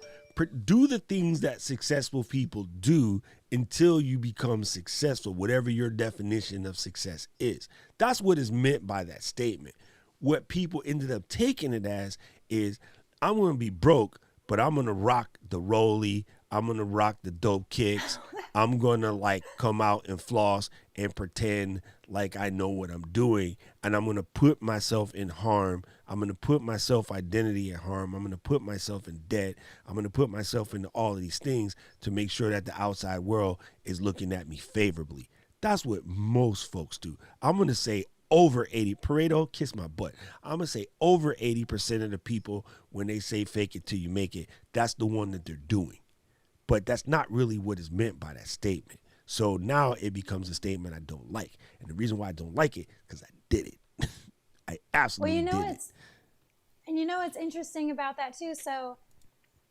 Do the things that successful people do until you become successful, whatever your definition of success is. That's what is meant by that statement. What people ended up taking it as is, I'm going to be broke, but I'm going to rock the rollie. I'm going to rock the dope kicks. I'm going to, like, come out and floss and pretend like I know what I'm doing. And I'm going to put myself in harm. I'm going to put my self-identity in harm. I'm going to put myself in debt. I'm going to put myself into all of these things to make sure that the outside world is looking at me favorably. That's what most folks do. I'm going to say over 80, Pareto, kiss my butt. I'm going to say over 80% of the people, when they say fake it till you make it, that's the one that they're doing. But that's not really what is meant by that statement. So now it becomes a statement I don't like. And the reason why I don't like it, because I did it. I absolutely did it. And you know what's interesting about that too? So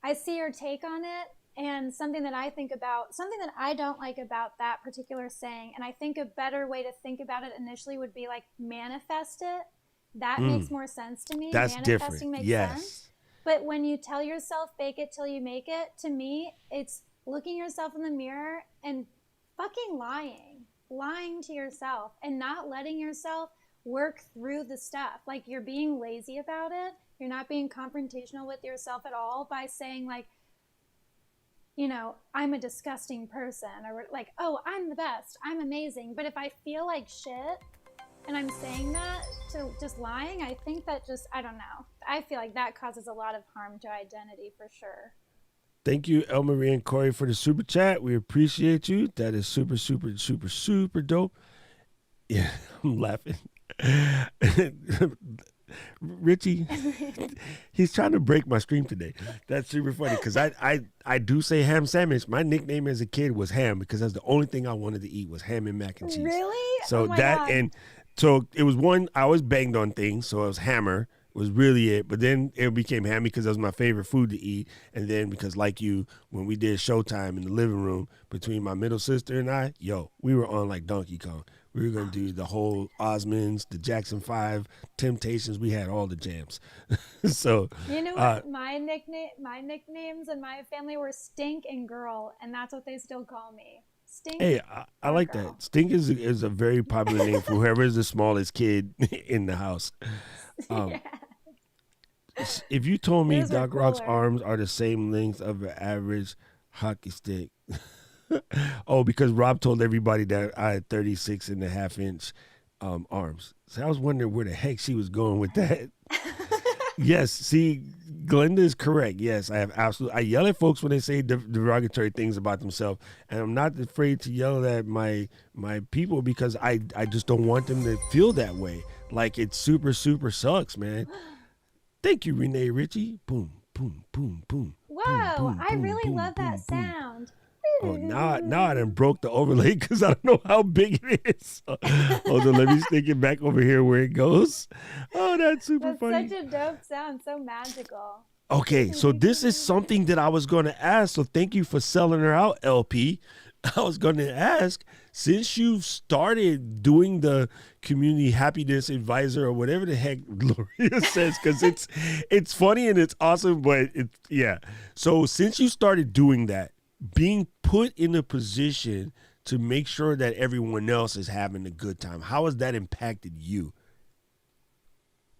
I see your take on it, and something that I think about, something that I don't like about that particular saying, and I think a better way to think about it initially would be like manifest it. That makes more sense to me. That's Manifesting different. makes sense. But when you tell yourself fake it till you make it, to me, it's looking yourself in the mirror and fucking lying to yourself and not letting yourself work through the stuff. Like, you're being lazy about it. You're not being confrontational with yourself at all by saying, like, you know, I'm a disgusting person, or like, oh, I'm the best, I'm amazing. But if I feel like shit, and I'm saying that to just lying, I think that just, I don't know. I feel like that causes a lot of harm to identity for sure. Thank you, El Marie and Corey, for the super chat. We appreciate you. That is super, super, super, super dope. Yeah, I'm laughing. Richie, he's trying to break my stream today. That's super funny because I do say ham sandwich. My nickname as a kid was ham because that's the only thing I wanted to eat was ham and mac and cheese. Really? So oh my that God. and so it was one I always banged on things, so it was hammer was really it. But then it became hammy because that was my favorite food to eat. And then because like you, when we did Showtime in the living room between my middle sister and I, we were on like Donkey Kong. We were gonna do the whole Osmonds, the Jackson 5, Temptations. We had all the jams. So You know what? My nicknames in my family were Stink and Girl, and that's what they still call me. Stink. hey, I like Girl. that. Stink is a very popular name for whoever is the smallest kid in the house. Yeah. If you told me Those are Doc Rock's cooler. arms are the same length of an average hockey stick. Oh, because Rob told everybody that I had 36 and a half inch arms. So I was wondering where the heck she was going with that. Yes, see, Glenda is correct. Yes, I have absolutely. I yell at folks when they say derogatory things about themselves, and I'm not afraid to yell at my people because I just don't want them to feel that way. Like it super sucks, man. Thank you, Renee Ritchie. Boom, boom, boom, boom. Whoa, boom, I boom, really boom, love that boom, boom. sound. Oh, now I done broke the overlay because I don't know how big it is. Hold on, let me stick it back over here where it goes. Oh, that's super That's funny. such a dope sound, so magical. Okay, so this is something that I was going to ask. So thank you for selling her out, LP. I was going to ask, since you've started doing the community happiness advisor or whatever the heck Gloria says, because it's funny and it's awesome, but yeah. So since you started doing that, being put in a position to make sure that everyone else is having a good time, how has that impacted you?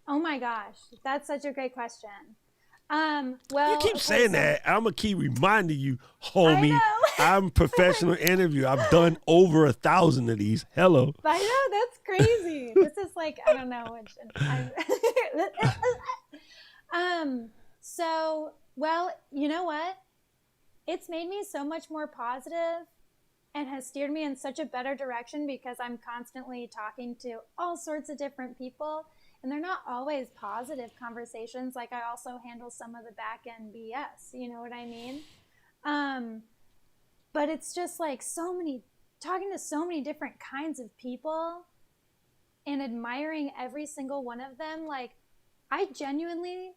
Oh my gosh, that's such a great question. Well, You keep okay, saying so- that. I'm gonna keep reminding you, homie. know. I'm a professional interview. I've done over 1,000 of these. Hello. I know, that's crazy. This is like, I don't know which. So, well, you know what? It's made me so much more positive and has steered me in such a better direction because I'm constantly talking to all sorts of different people. And they're not always positive conversations. Like I also handle some of the back end BS, you know what I mean? But it's just like talking to so many different kinds of people and admiring every single one of them. Like I genuinely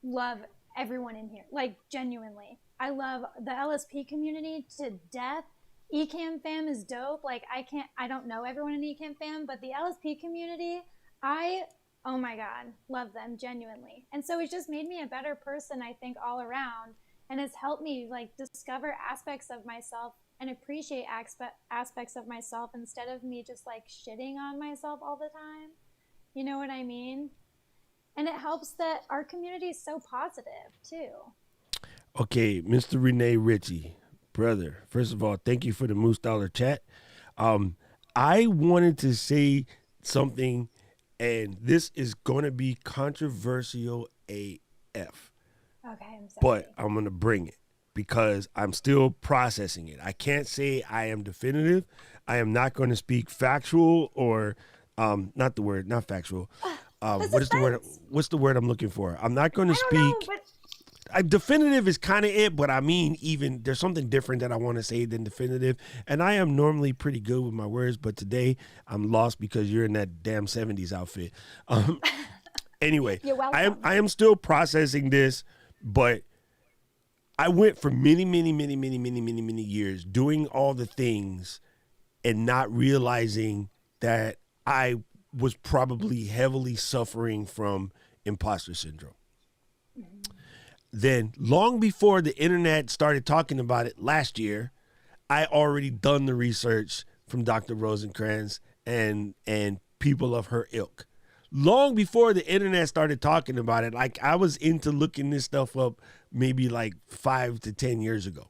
love everyone in here. Like genuinely. I love the LSP community to death. Ecamm fam is dope. Like I don't know everyone in Ecamm fam, but the LSP community, oh my God, love them genuinely. And so it's just made me a better person, I think, all around, and has helped me like discover aspects of myself and appreciate aspects of myself instead of me just like shitting on myself all the time. You know what I mean? And it helps that our community is so positive too. Okay, Mr. Renee Ritchie, brother. First of all, thank you for the Moose Dollar chat. I wanted to say something, and this is going to be controversial AF. Okay, I'm sorry. But I'm going to bring it because I'm still processing it. I can't say I am definitive. I am not going to speak factual or not factual. What is the word? What's the word I'm looking for? I'm not going to I don't know, speak. but Definitive is kind of it, but I mean, even there's something different that I want to say than definitive. And I am normally pretty good with my words, but today I'm lost because you're in that damn 70s outfit. Anyway, You're welcome. I am still processing this, but I went for many years doing all the things and not realizing that I was probably heavily suffering from imposter syndrome. Then long before the internet started talking about it last year, I already done the research from Dr. Rosencrantz and people of her ilk. Long before the internet started talking about it, like I was into looking this stuff up maybe like 5 to 10 years ago.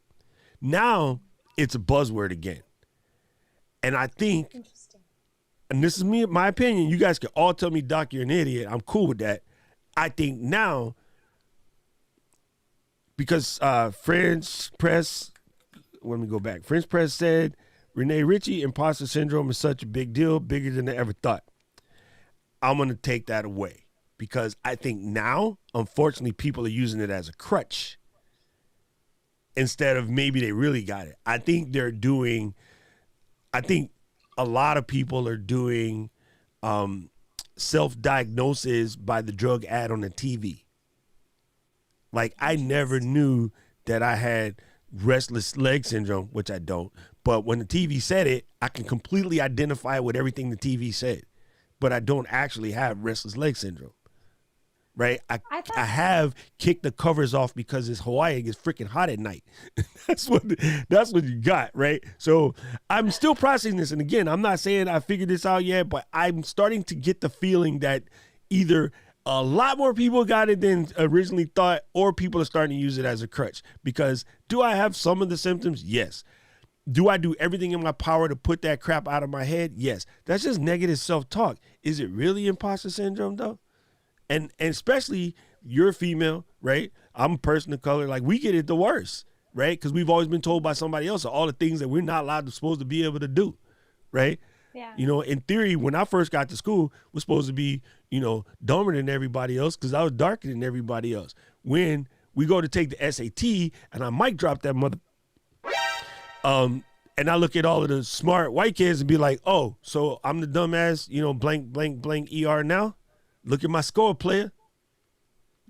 Now it's a buzzword again. And I think interesting. and this is me, my opinion. You guys can all tell me, Doc, you're an idiot. I'm cool with that. I think now, because French press, let me go back. French press said Renee Ritchie, imposter syndrome is such a big deal, bigger than they ever thought. I'm going to take that away because I think now, unfortunately, people are using it as a crutch instead of maybe they really got it. I think a lot of people are doing self-diagnosis by the drug ad on the TV. Like, I never knew that I had restless leg syndrome, which I don't. But when the TV said it, I can completely identify with everything the TV said. But I don't actually have restless leg syndrome. Right? I have kicked the covers off because it's Hawaii. It gets freaking hot at night. That's what you got, right? So I'm still processing this. And again, I'm not saying I figured this out yet, but I'm starting to get the feeling that either a lot more people got it than originally thought, or people are starting to use it as a crutch. Because do I have some of the symptoms? Yes. Do I do everything in my power to put that crap out of my head? Yes. That's just negative self-talk. Is it really imposter syndrome, though? And especially you're a female, right? I'm a person of color. Like, we get it the worst, right? Because we've always been told by somebody else all the things that we're not supposed to be able to do, right? Yeah. You know, in theory, when I first got to school, we're supposed to be, dumber than everybody else because I was darker than everybody else. When we go to take the SAT and I might drop that mother, and I look at all of the smart white kids and be like, oh, so I'm the dumbass, blank, blank, blank ER now? Look at my score, player.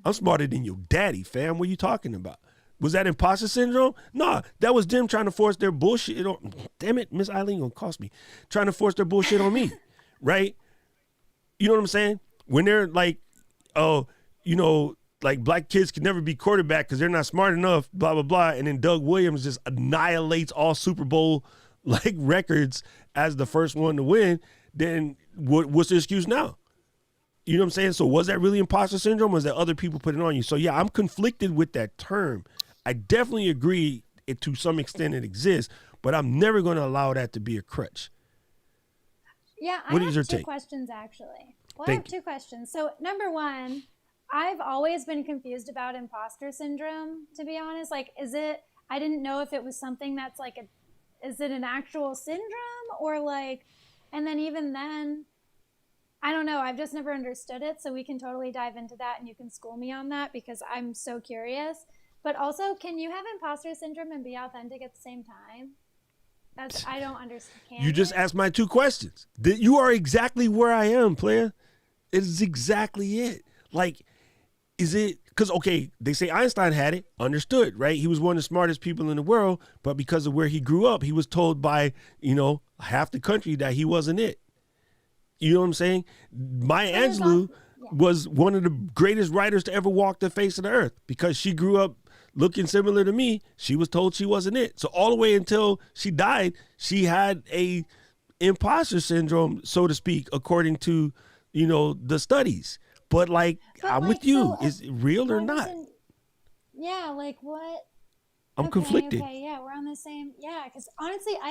I'm smarter than your daddy, fam. What are you talking about? Was that imposter syndrome? Nah, that was them trying to force their bullshit on. Damn it, Miss Eileen gonna cost me. Trying to force their bullshit on me, right? You know what I'm saying? When they're like, oh, like black kids can never be quarterback because they're not smart enough, blah, blah, blah. And then Doug Williams just annihilates all Super Bowl like records as the first one to win. Then what's the excuse now? You know what I'm saying? So was that really imposter syndrome? Or was that other people putting it on you? So yeah, I'm conflicted with that term. I definitely agree to some extent it exists, but I'm never going to allow that to be a crutch. Yeah, What I is have your two take? questions, actually. Well, I Thank have two questions. So number one, I've always been confused about imposter syndrome, to be honest. Like, I didn't know if it was something that's like is it an actual syndrome or like, and then even then, I don't know. I've just never understood it. So we can totally dive into that and you can school me on that because I'm so curious. But also, can you have imposter syndrome and be authentic at the same time? I don't understand. You just asked my two questions. You are exactly where I am, player. It is exactly it. Like, is it, because, okay, they say Einstein had it, understood, right? He was one of the smartest people in the world, but because of where he grew up, he was told by, half the country that he wasn't it. You know what I'm saying? Maya Angelou was one of the greatest writers to ever walk the face of the earth because she grew up looking similar to me. She was told she wasn't it. So all the way until she died, she had a imposter syndrome, so to speak, according to, the studies. But I'm with you. Is it real or not? Yeah, like what? I'm conflicted. Okay, yeah, we're on the same. Yeah, because honestly, I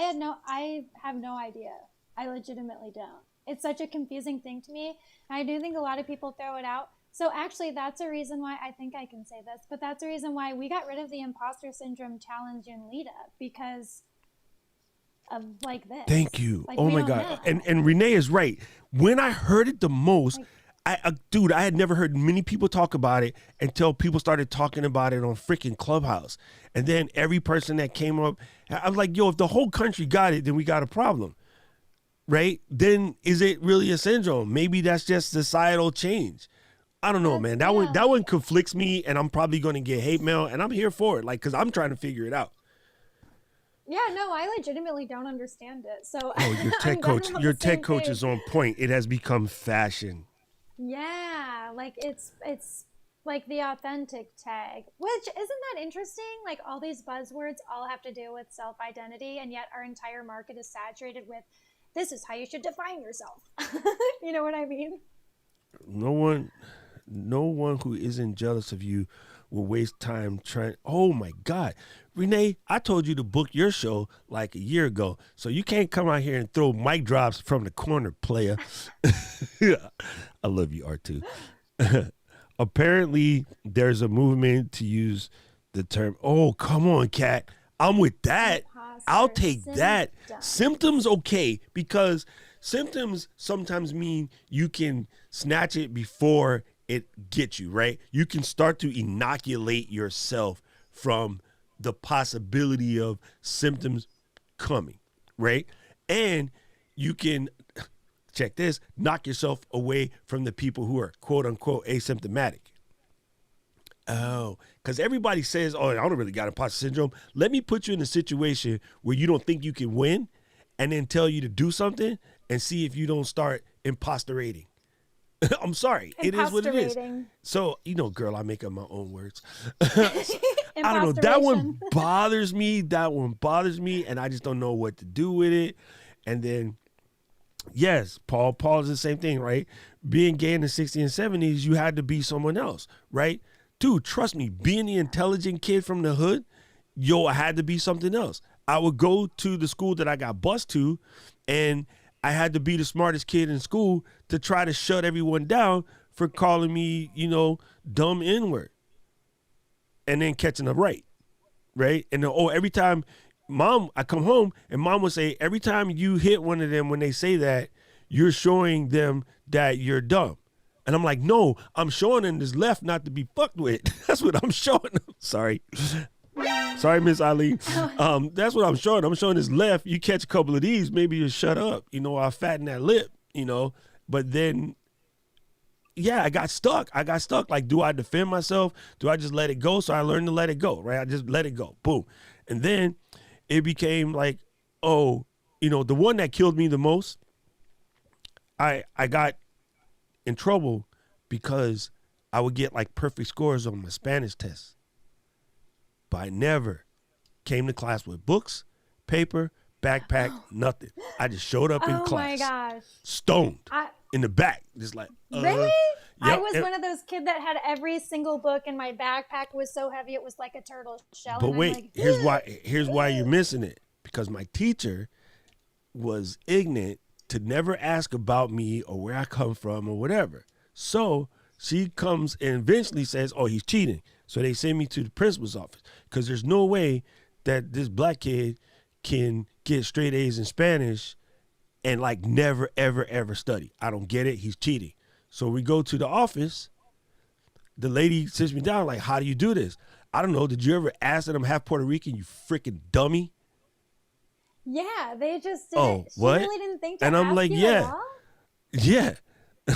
have no idea. I legitimately don't. It's such a confusing thing to me. I do think a lot of people throw it out. So actually, that's a reason why I think I can say this, but that's a reason why we got rid of the imposter syndrome challenge in Lita because of like this. Thank you. Like, oh my God. And Renee is right. When I heard it the most, dude, I had never heard many people talk about it until people started talking about it on freaking Clubhouse. And then every person that came up, I was like, yo, if the whole country got it, then we got a problem. Right? Then is it really a syndrome? Maybe that's just societal change. I don't know, man. That one conflicts me, and I'm probably going to get hate mail, and I'm here for it, because I'm trying to figure it out. Yeah, no, I legitimately don't understand it. So your tech coach is on point. It has become fashion. Yeah, like it's like the authentic tag, which isn't that interesting? Like all these buzzwords all have to do with self-identity, and yet our entire market is saturated with this is how you should define yourself. You know what I mean? No one who isn't jealous of you will waste time trying. Oh my God. Renee, I told you to book your show like a year ago. So you can't come out here and throw mic drops from the corner, player. I love you, R2. Apparently, there's a movement to use the term, oh, come on, Kat. I'm with that. I'll take that. Symptoms, okay, because symptoms sometimes mean you can snatch it before it gets you, right? You can start to inoculate yourself from the possibility of symptoms coming, right? And you can, check this, knock yourself away from the people who are quote unquote asymptomatic. Oh, because everybody says, oh, I don't really got imposter syndrome. Let me put you in a situation where you don't think you can win and then tell you to do something and see if you don't start imposterating. I'm sorry. It is what it is. So, girl, I make up my own words. I don't know. That one bothers me. And I just don't know what to do with it. And then, yes, Paul is the same thing, right? Being gay in the 60s and 70s, you had to be someone else, right? Dude, trust me, being the intelligent kid from the hood, I had to be something else. I would go to the school that I got bused to, and I had to be the smartest kid in school to try to shut everyone down for calling me, dumb N-word. And then catching up right? And every time, I come home, and Mom would say, every time you hit one of them when they say that, you're showing them that you're dumb. And I'm like, no, I'm showing them this left not to be fucked with. That's what I'm showing them. Sorry, Miss Eileen. That's what I'm showing. I'm showing this left. You catch a couple of these, maybe you shut up. I'll fatten that lip, But then, yeah, I got stuck. Like, do I defend myself? Do I just let it go? So I learned to let it go, right? I just let it go. Boom. And then it became like, the one that killed me the most, I got in trouble because I would get like perfect scores on my Spanish test. But I never came to class with books, paper, backpack, nothing. I just showed up in class. Oh my gosh. Stoned in the back. Just like, really? Yep. I was one of those kids that had every single book, and my backpack was so heavy it was like a turtle shell. But wait, here's why you're missing it. Because my teacher was ignorant to never ask about me or where I come from or whatever. So she comes and eventually says, oh, he's cheating. So they send me to the principal's office because there's no way that this black kid can get straight A's in Spanish and like never, ever, ever study. I don't get it. He's cheating. So we go to the office. The lady sits me down like, how do you do this? I don't know. Did you ever ask that I'm half Puerto Rican, you freaking dummy? Yeah, they just did. Oh, what? She really didn't think to and I'm ask like, you yeah. at all? Yeah.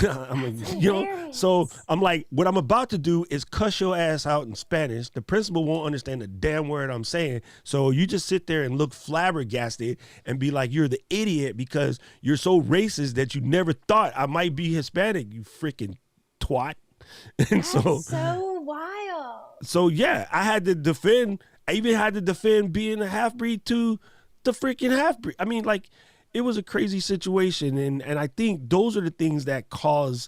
I'm like, so I'm like, what I'm about to do is cuss your ass out in Spanish. The principal won't understand the damn word I'm saying. So you just sit there and look flabbergasted and be like, you're the idiot because you're so racist that you never thought I might be Hispanic, you freaking twat. And That's so wild. So yeah, I even had to defend being a half-breed to the freaking half-breed. I mean, like, it was a crazy situation, and I think those are the things that cause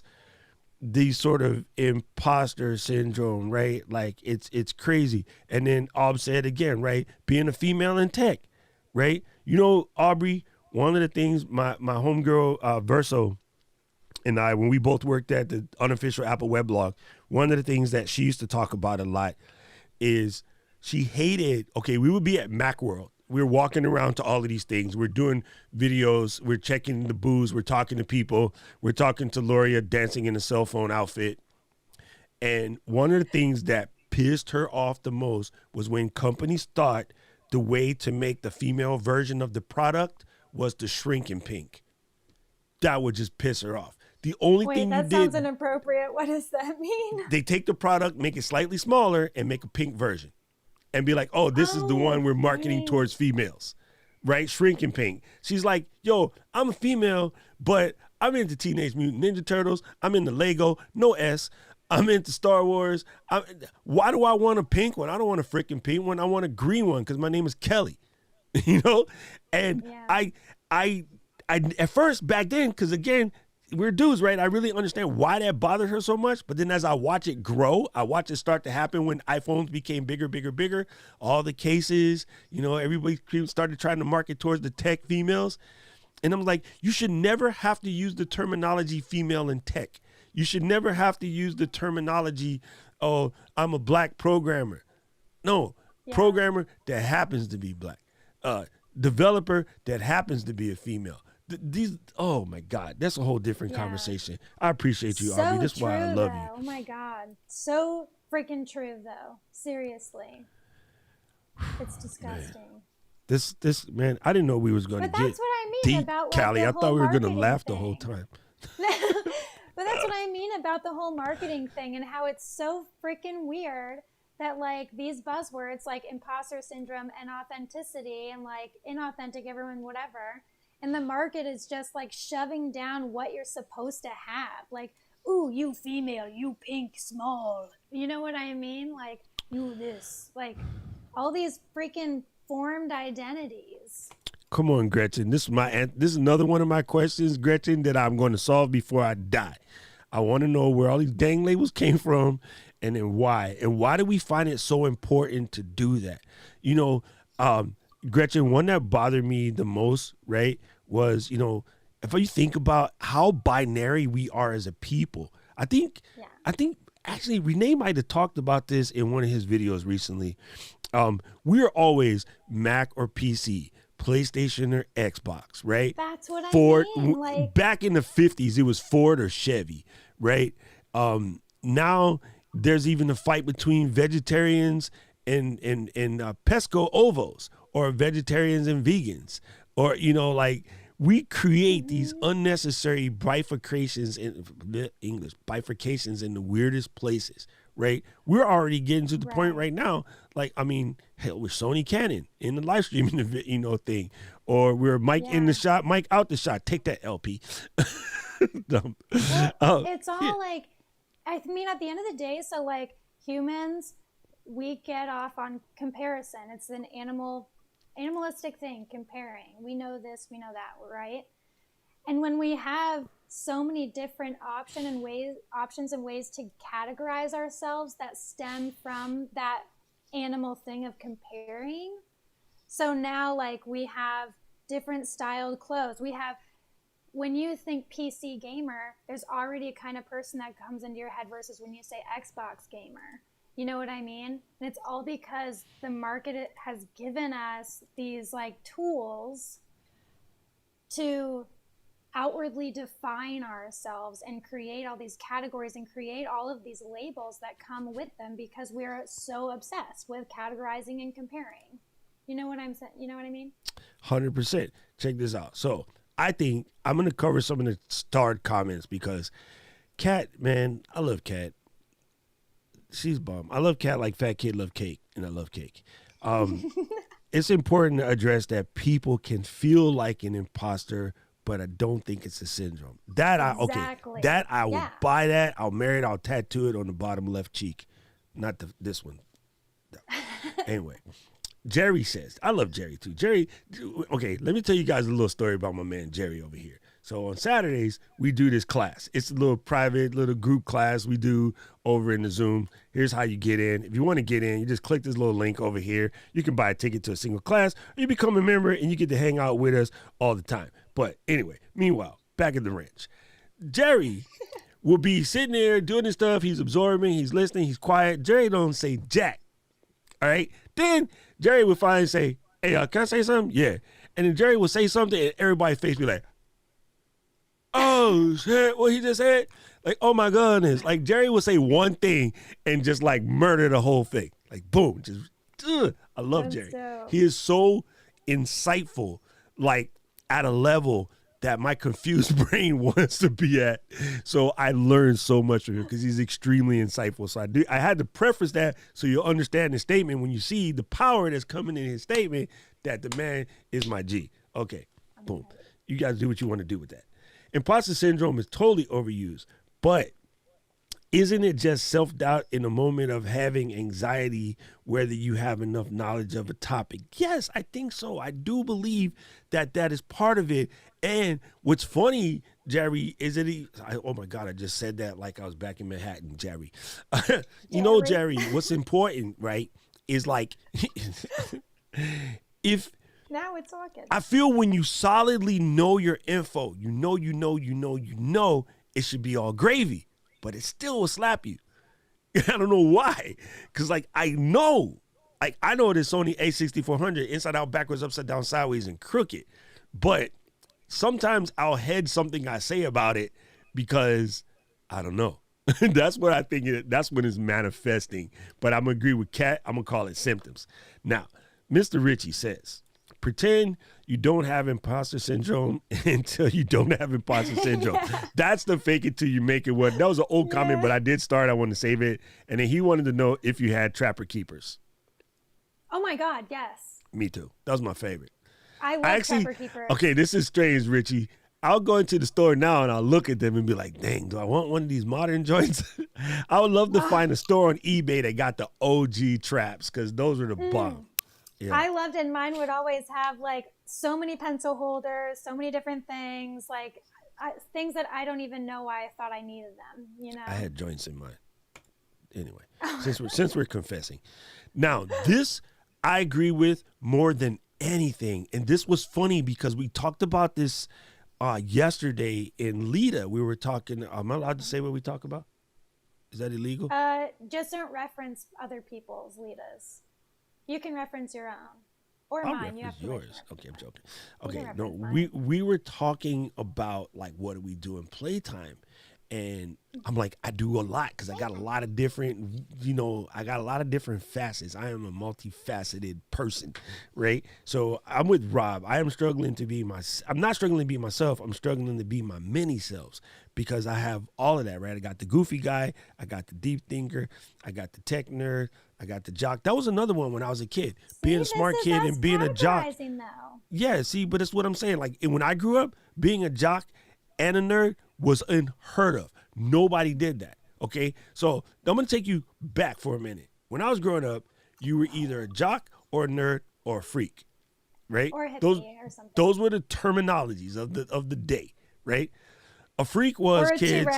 the sort of imposter syndrome, right? Like, it's crazy. And then Aub said again, right? Being a female in tech, right? Aubrey, one of the things my homegirl Verso and I, when we both worked at the unofficial Apple weblog, one of the things that she used to talk about a lot is she hated, we would be at Macworld. We're walking around to all of these things. We're doing videos. We're checking the booths. We're talking to people. We're talking to Loria dancing in a cell phone outfit. And one of the things that pissed her off the most was when companies thought the way to make the female version of the product was to shrink in pink. That would just piss her off. The only thing that sounds inappropriate. What does that mean? They take the product, make it slightly smaller, and make a pink version. And be like, oh, this is the one we're marketing towards females, right? Shrinking pink. She's like, yo, I'm a female, but I'm into Teenage Mutant Ninja Turtles. I'm into Lego, no S. I'm into Star Wars. Why do I want a pink one? I don't want a freaking pink one. I want a green one because my name is Kelly, And I at first back then, because again, we're dudes, right? I really understand why that bothered her so much. But then as I watch it grow, I watch it start to happen when iPhones became bigger, bigger, bigger. All the cases, everybody started trying to market towards the tech females. And I'm like, you should never have to use the terminology female in tech. You should never have to use the terminology, oh, I'm a black programmer. No, programmer that happens to be black. Developer that happens to be a female. Oh my God, that's a whole different conversation. I appreciate you, Aubrey. That's why I love you. Oh my God, so freaking true though. Seriously, it's disgusting. This man, I didn't know we was going to get that's what I mean deep, about Callie. I thought we were going to laugh thing. the whole time. But that's what I mean about the whole marketing thing and how it's so freaking weird that like these buzzwords like imposter syndrome and authenticity and like inauthentic, everyone, whatever. And the market is just like shoving down what you're supposed to have. Like, ooh, you female, you pink, small. You know what I mean? Like, you this. Like, all these freaking formed identities. Come on, Gretchen. This is another one of my questions, Gretchen, that I'm going to solve before I die. I want to know where all these dang labels came from and then why. And why do we find it so important to do that? Gretchen, one that bothered me the most, right, was, if you think about how binary we are as a people, I think actually Renee might have talked about this in one of his videos recently. We're always Mac or PC, PlayStation or Xbox, right? That's what Ford, I mean. Like, back in the 50s, it was Ford or Chevy, right? Now there's even a fight between vegetarians and Pesco Ovos, or vegetarians and vegans, or we create these unnecessary bifurcations in the weirdest places, right? We're already getting to the point right now. Like, I mean, hell, we're Sony Canon in the live streaming, thing, or we're Mike in the shot, Mike out the shot. Take that, LP. It's all like, I mean, at the end of the day, so like humans, we get off on comparison. It's an animalistic thing, comparing. We know this, we know that, right? And when we have so many different options and ways to categorize ourselves that stem from that animal thing of comparing. So now, like, we have different styled clothes. When you think PC gamer, there's already a kind of person that comes into your head versus when you say Xbox gamer. You know what I mean? And it's all because the market has given us these like tools to outwardly define ourselves and create all these categories and create all of these labels that come with them because we're so obsessed with categorizing and comparing. You know what I'm saying? You know what I mean? 100%. Check this out. So I think I'm going to cover some of the starred comments because Kat, man, I love Kat. She's bomb. I love Kat like fat kid love cake, and I love cake. It's important to address that people can feel like an imposter, but I don't think it's a syndrome. I will buy that. I'll marry it. I'll tattoo it on the bottom left cheek, not this one. No. Anyway, Jerry says, I love Jerry too. Jerry, okay, let me tell you guys a little story about my man Jerry over here. So on Saturdays, we do this class. It's a little private, little group class we do over in the Zoom. Here's how you get in. If you want to get in, you just click this little link over here. You can buy a ticket to a single class, or you become a member and you get to hang out with us all the time. But anyway, meanwhile, back at the ranch, Jerry will be sitting there doing his stuff. He's absorbing, he's listening, he's quiet. Jerry don't say jack. All right? Then Jerry would finally say, hey, can I say something? Yeah. And then Jerry would say something and everybody's face be like, oh shit, what he just said? Like, oh my goodness. Like Jerry would say one thing and just like murder the whole thing. Like boom, just I love Jerry. He is so insightful, like at a level that my confused brain wants to be at. So I learned so much from him because he's extremely insightful. So I had to preface that so you'll understand the statement when you see the power that's coming in his statement that the man is my G. Okay, boom. You guys do what you want to do with that. Imposter syndrome is totally overused, but isn't it just self-doubt in a moment of having anxiety, whether you have enough knowledge of a topic? Yes, I think so. I do believe that that is part of it. And what's funny, Jerry, is oh my God, I just said that like I was back in Manhattan, Jerry. You know, Jerry, what's important, right, is like, if, Now we're talking. I feel when you solidly know your info, you know, it should be all gravy, but it still will slap you. I don't know why. Because, like, I know this Sony A6400 inside out, backwards, upside down, sideways, and crooked. But sometimes I'll head something I say about it because I don't know. That's what I think. That's when it's manifesting. But I'm going to agree with Kat. I'm going to call it symptoms. Now, Mr. Richie says, pretend you don't have imposter syndrome until you don't have imposter syndrome. Yeah. That's the fake it till you make it work. That was an old comment, but I did start. I wanted to save it. And then he wanted to know if you had trapper keepers. Oh my God, yes. Me too. That was my favorite. I love trapper keepers. Okay, this is strange, Richie. I'll go into the store now and I'll look at them and be like, dang, do I want one of these modern joints? I would love to find a store on eBay that got the OG traps because those are the bomb. Yeah. I loved it. Mine would always have like so many pencil holders, so many different things, like things that I don't even know why I thought I needed them. You know, I had joints in mine. Anyway, since we're confessing, now this I agree with more than anything, and this was funny because we talked about this yesterday in Lita. We were talking. Am I allowed to say what we talk about? Is that illegal? Just don't reference other people's Litas. You can reference your own or I'll mine. You have reference to yours. Okay, I'm joking. Okay, no, we were talking about like what do we do in playtime, and I'm like I do a lot because I got a lot of different, I got a lot of different facets. I am a multifaceted person, right? So I'm with Rob. I am struggling to be I'm not struggling to be myself. I'm struggling to be my many selves because I have all of that, right? I got the goofy guy. I got the deep thinker. I got the tech nerd. I got the jock. That was another one when I was a kid. Being a smart kid and being a jock. Though. Yeah, see, but it's what I'm saying. Like when I grew up, being a jock and a nerd was unheard of. Nobody did that. Okay, so I'm gonna take you back for a minute. When I was growing up, you were either a jock or a nerd or a freak, right? Or a hippie or something. Those were the terminologies of the day, right? A freak was kids.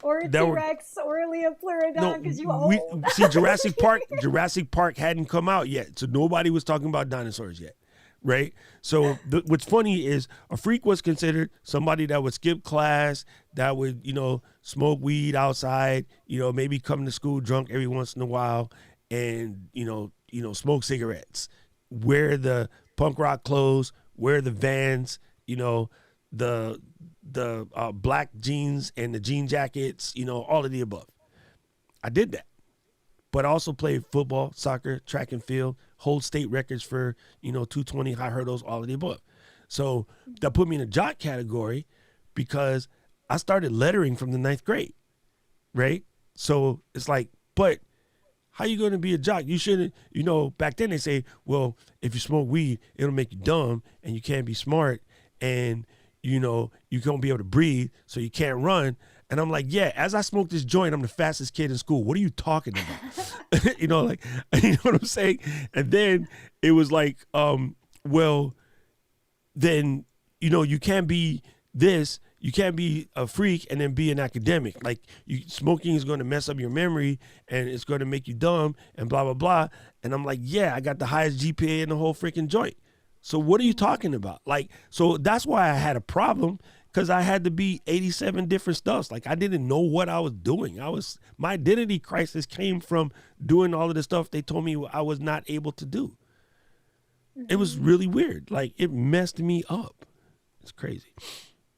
Or a T-Rex or a Leopleurodon because you old. See, Jurassic Park hadn't come out yet, so nobody was talking about dinosaurs yet, right? So what's funny is a freak was considered somebody that would skip class, that would, smoke weed outside, maybe come to school drunk every once in a while and, smoke cigarettes, wear the punk rock clothes, wear the Vans, the black jeans and the jean jackets, all of the above. I did that. But I also played football, soccer, track and field, hold state records for, 220 high hurdles, all of the above. So that put me in a jock category because I started lettering from the 9th grade, right? So it's like, but how you going to be a jock? You shouldn't, back then they say, well, if you smoke weed, it'll make you dumb and you can't be smart and, you don't be able to breathe, so you can't run. And I'm like, yeah, as I smoke this joint, I'm the fastest kid in school. What are you talking about? You know what I'm saying? And then it was like, well, then, you can't be this, you can't be a freak and then be an academic. Like smoking is going to mess up your memory and it's going to make you dumb and blah, blah, blah. And I'm like, yeah, I got the highest GPA in the whole freaking joint. So what are you talking about? Like, so that's why I had a problem because I had to be 87 different stuffs. Like I didn't know what I was doing. My identity crisis came from doing all of the stuff they told me I was not able to do. It was really weird. Like it messed me up. It's crazy.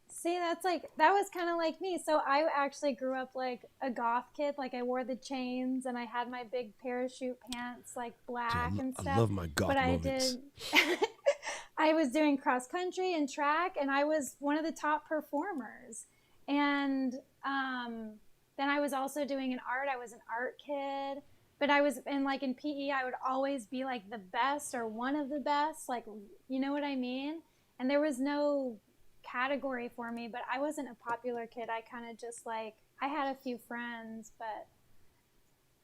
See, that was kind of like me. So I actually grew up like a goth kid. Like I wore the chains and I had my big parachute pants, like black and stuff. I love my goth moments. I was doing cross country and track, and I was one of the top performers. And then I was also doing an art. I was an art kid, but I was in PE. I would always be like the best or one of the best. Like, you know what I mean? And there was no category for me, but I wasn't a popular kid. I kind of just I had a few friends, but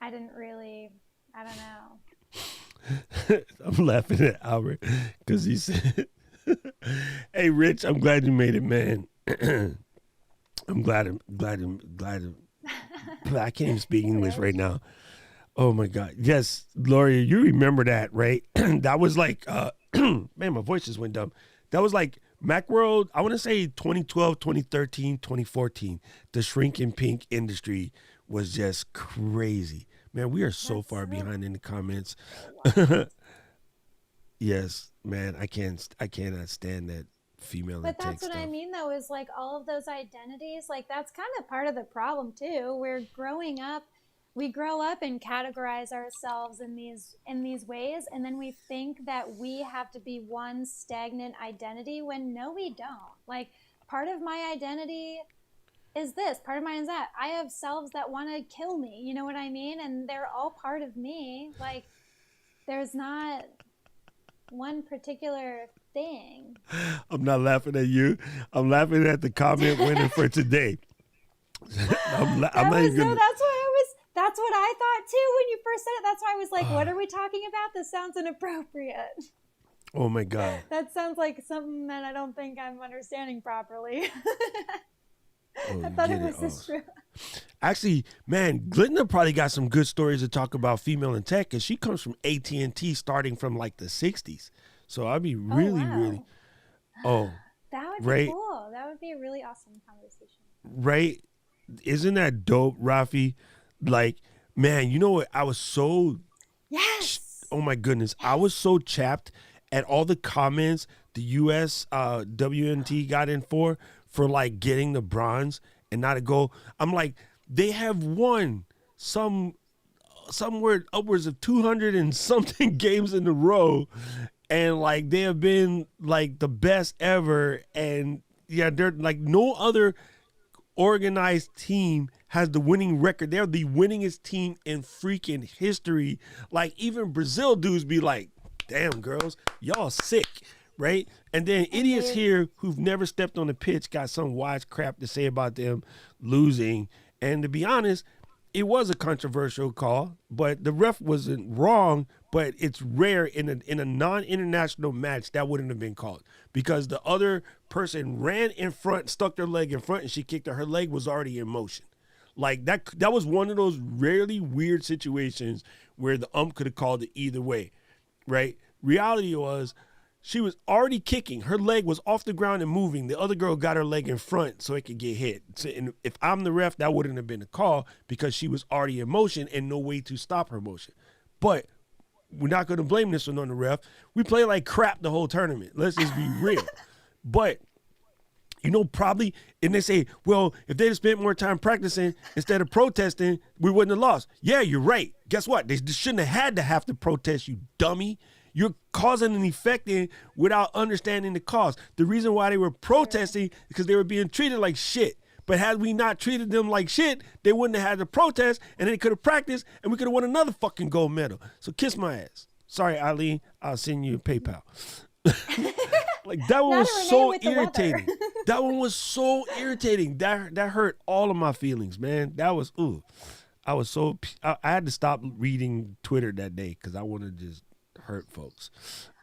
I didn't really, I don't know. I'm laughing at Albert because he said, "Hey, Rich, I'm glad you made it, man. I'm glad. I can't even speak English right now. Oh my God. Yes, Gloria, you remember that, right? That was like, man, my voice just went dumb. That was like Macworld, I want to say 2012, 2013, 2014. The shrinking pink industry was just crazy. Man, we are so far behind in the comments. Yes, man, I cannot stand that female But in tech that's what stuff. I mean, though, is like all of those identities, like that's kind of part of the problem too. We grow up and categorize ourselves in these ways, and then we think that we have to be one stagnant identity when no, we don't. Like part of my identity is this, part of mine is that. I have selves that want to kill me, you know what I mean? And they're all part of me. Like there's not one particular thing. I'm not laughing at you. I'm laughing at the comment winner for today. I'm not even gonna... That's what I thought too when you first said it. That's why I was like, what are we talking about? This sounds inappropriate. Oh my God. That sounds like something that I don't think I'm understanding properly. I thought it was just true. Actually, man, Glitna probably got some good stories to talk about female in tech because she comes from AT&T starting from like the 60s. So I'd be really. That would right? be cool. That would be a really awesome conversation. Right? Isn't that dope, Rafi? Like, man, you know what? I was so... Yes! Oh my goodness. I was so chapped at all the comments the US WNT got in for like getting the bronze and not a gold. I'm like, they have won somewhere upwards of 200 and something games in a row, and like they have been like the best ever. And yeah, they're like no other organized team has the winning record. They're the winningest team in freaking history. Like even Brazil dudes be like, damn girls, y'all sick, right? And then idiots here who've never stepped on the pitch got some wise crap to say about them losing. And to be honest, it was a controversial call, but the ref wasn't wrong. But it's rare in a non-international match that wouldn't have been called because the other person ran in front, stuck their leg in front, and she kicked her. Her leg was already in motion. Like that was one of those rarely weird situations where the ump could have called it either way, right? Reality was she was already kicking. Her leg was off the ground and moving. The other girl got her leg in front so it could get hit. So, and if I'm the ref, that wouldn't have been a call because she was already in motion and no way to stop her motion. But we're not going to blame this one on the ref. We play like crap the whole tournament. Let's just be real. But, you know, probably, and they say, well, if they'd have spent more time practicing instead of protesting, we wouldn't have lost. Yeah, you're right. Guess what? They shouldn't have to protest, you dummy. You're causing an effect in without understanding the cause. The reason why they were protesting is because they were being treated like shit. But had we not treated them like shit, they wouldn't have had to protest, and they could have practiced, and we could have won another fucking gold medal. So kiss my ass. Sorry, Ali. I'll send you a PayPal. Like that one was so irritating. That one was so irritating. That hurt all of my feelings, man. That was I was so I had to stop reading Twitter that day because I wanted to just hurt folks.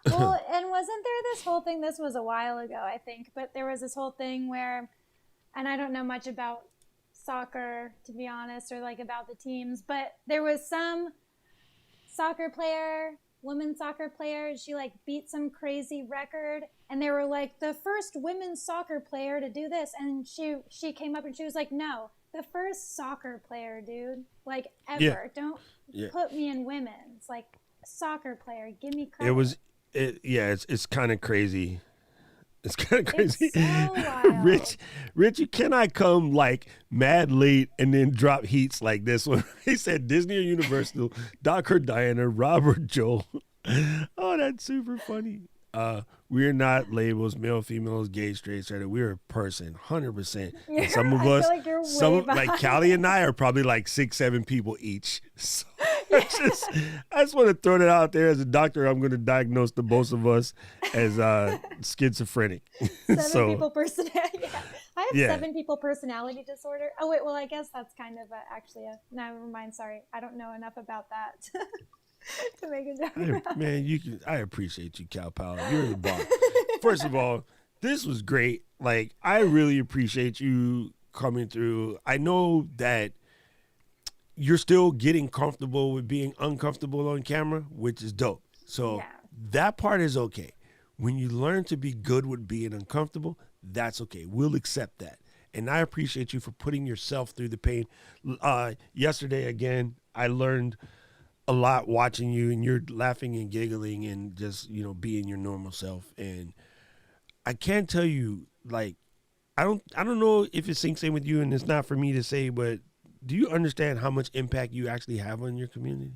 Well, and wasn't there this whole thing? This was a while ago, I think, but there was this whole thing where. And I don't know much about soccer, to be honest, or like about the teams, but there was some women's soccer player, she like beat some crazy record, and they were like, the first women's soccer player to do this, and she came up and she was like, no, the first soccer player, dude, like ever. Yeah. Don't put me in women's, like soccer player, give me credit. It's kind of crazy. It's kind of crazy. It's so wild. Rich, you cannot come like mad late and then drop heats like this one. He said Disney or Universal, Doc or Diana, Robert, Joel. Oh, that's super funny. We're not labels, male, females, gay, straight, straight. We're a person, 100%. And some of us, like you're way like Callie and I are probably like 6, 7 people each. So. I just want to throw that out there. As a doctor, I'm going to diagnose the both of us as schizophrenic. 7 people personality. Yeah. I have Yeah. 7 people personality disorder. Oh wait, well I guess that's kind of actually a. Never mind. Sorry, I don't know enough about that to make a joke. Man, I appreciate you, Cal Powell. You're the boss. First of all, this was great. Like, I really appreciate you coming through. I know that you're still getting comfortable with being uncomfortable on camera, which is dope. So Yeah. that part is okay. When you learn to be good with being uncomfortable, that's okay. We'll accept that. And I appreciate you for putting yourself through the pain. Yesterday, again, I learned a lot watching you, and you're laughing and giggling and just, being your normal self. And I can't tell you, like, I don't know if it sinks in with you, and it's not for me to say, but do you understand how much impact you actually have on your community?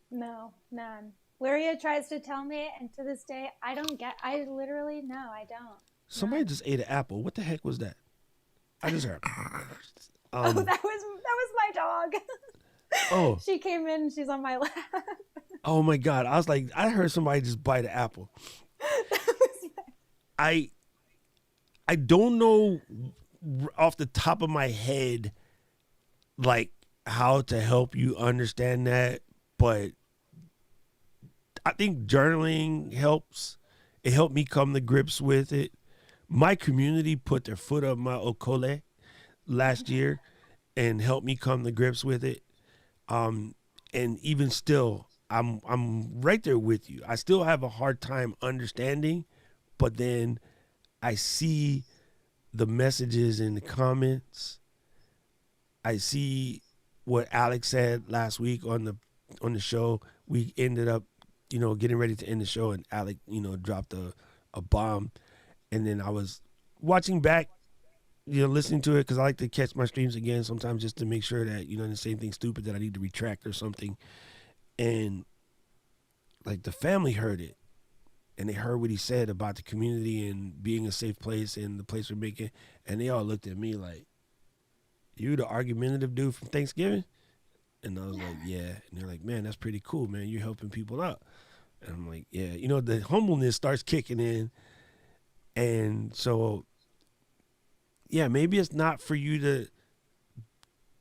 No, none. Luria tries to tell me, and to this day, I literally, no, I don't. Somebody just ate an apple. What the heck was that? I just heard. Oh, that was my dog. Oh. She came in, she's on my lap. Oh my God. I was like, I heard somebody just bite an apple. I don't know off the top of my head, like, how to help you understand that, but I think journaling helps. It helped me come to grips with it. My community put their foot up my okole last year and helped me come to grips with it. And even still, I'm right there with you. I still have a hard time understanding, but then I see the messages in the comments. I see what Alex said last week on the show. We ended up, getting ready to end the show, and Alex, dropped a bomb. And then I was watching back, listening to it, because I like to catch my streams again sometimes just to make sure that, the same thing stupid that I need to retract or something. And like, the family heard it, and they heard what he said about the community and being a safe place and the place we're making. And they all looked at me like, you the argumentative dude from Thanksgiving? And I was like, yeah. And they're like, man, that's pretty cool, man. You're helping people out. And I'm like, yeah. The humbleness starts kicking in. And so, yeah, maybe it's not for you to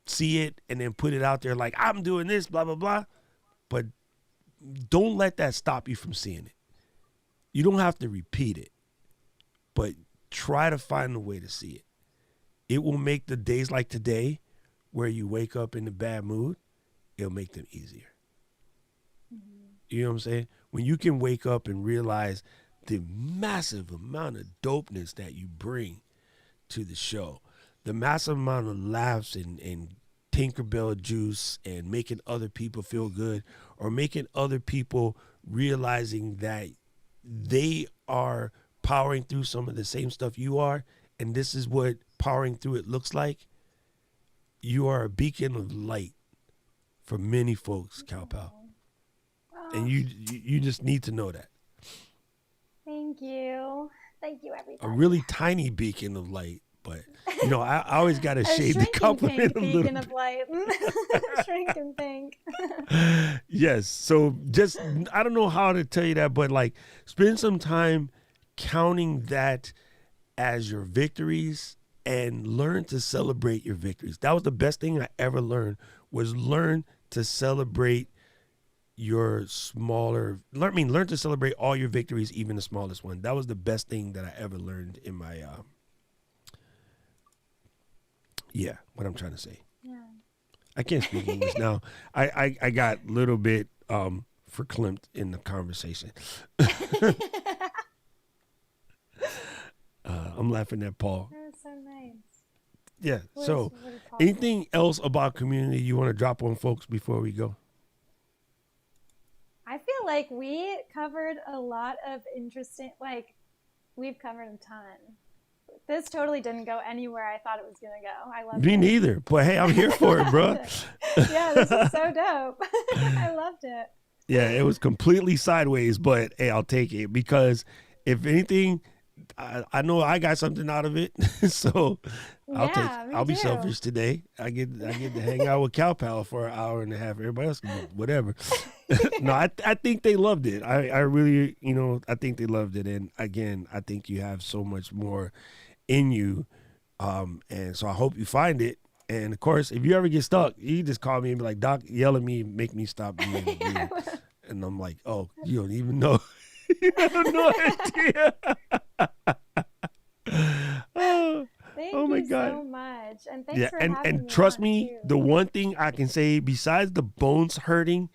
see it and then put it out there like, I'm doing this, blah, blah, blah. But don't let that stop you from seeing it. You don't have to repeat it, but try to find a way to see it. It will make the days like today, where you wake up in a bad mood, it'll make them easier. Mm-hmm. You know what I'm saying? When you can wake up and realize the massive amount of dopeness that you bring to the show, the massive amount of laughs and Tinkerbell juice and making other people feel good, or making other people realizing that they are powering through some of the same stuff you are, and this is what powering through it looks like. You are a beacon of light for many folks, Cal Pal. And you just need to know that. Thank you. Thank you, everybody. A really tiny beacon of light, but I always got to shade the compliment a little beacon bit. of light. Shrinking pink. Yes. So just, I don't know how to tell you that, but like, spend some time counting that as your victories and learn to celebrate your victories. That was the best thing I ever learned, was learn to celebrate your learn to celebrate all your victories, even the smallest one. That was the best thing that I ever learned in my, what I'm trying to say. Yeah. I can't speak English now. I got a little bit verklempt in the conversation. I'm laughing at Paul. That's so nice. Yeah. So anything else about community you want to drop on folks before we go? I feel like we covered a lot of interesting, we've covered a ton. This totally didn't go anywhere I thought it was going to go. I loved it. Me neither. But hey, I'm here for it, bro. Yeah, this is so dope. I loved it. Yeah, it was completely sideways, but hey, I'll take it, because if anything, I know I got something out of it. So Yeah, me I'll be too. selfish today. I get to hang out with Cow Pal for an hour and a half. Everybody else can do whatever. No, I think they loved it. I really, I think they loved it. And again, I think you have so much more in you. And so I hope you find it. And of course, if you ever get stuck, you just call me and be like, Doc, yell at me, make me stop being weird. And I'm like, oh, you don't even know. You have no idea. Thank Oh my you God. so much. And thanks for and having me trust on, me, too. the one thing I can say besides the bones hurting,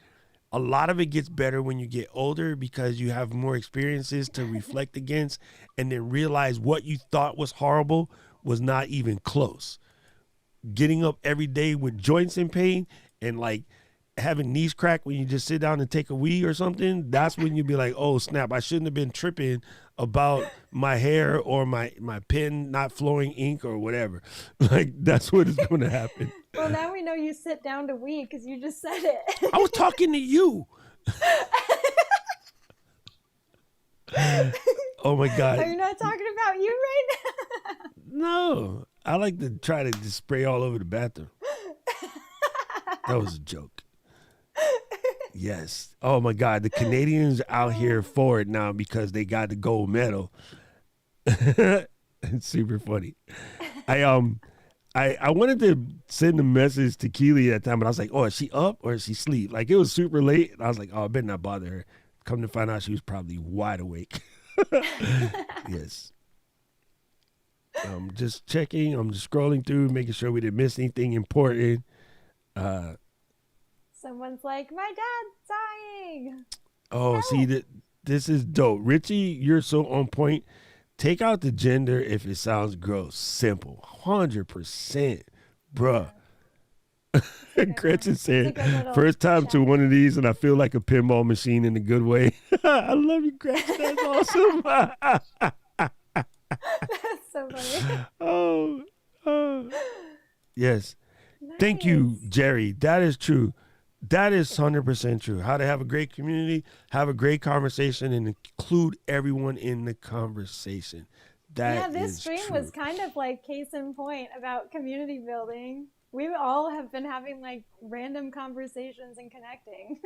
a lot of it gets better when you get older because you have more experiences to reflect against and then realize what you thought was horrible was not even close. Getting up every day with joints in pain and like having knees crack when you just sit down and take a wee or something, that's when you be like, oh snap, I shouldn't have been tripping about my hair or my pen not flowing ink or whatever. Like that's what is going to happen. Well, now we know you sit down to wee because you just said it. I was talking to you. Oh my God. Are you not talking about you right now? No, I like to try to just spray all over the bathroom. That was a joke. Yes. Oh my God. The Canadians are out here for it now because they got the gold medal. It's super funny. I wanted to send a message to Keely at that time, but I was like, oh, is she up or is she asleep? Like it was super late. And I was like, oh, I better not bother her. Come to find out she was probably wide awake. Yes. I'm just checking. I'm just scrolling through, making sure we didn't miss anything important. Someone's like, my dad's dying. Oh, see that this is dope. Richie, you're so on point. Take out the gender if it sounds gross. Simple. 100%. Bruh. Gretchen said, first time to one of these and I feel like a pinball machine in a good way. I love you, Gretchen. That's awesome. That's so funny. Oh. Yes. Thank you, Jerry. That is true. That is 100% true. How to have a great community, have a great conversation, and include everyone in the conversation. That this is stream true. was kind of like case in point about community building. We all have been having like random conversations and connecting.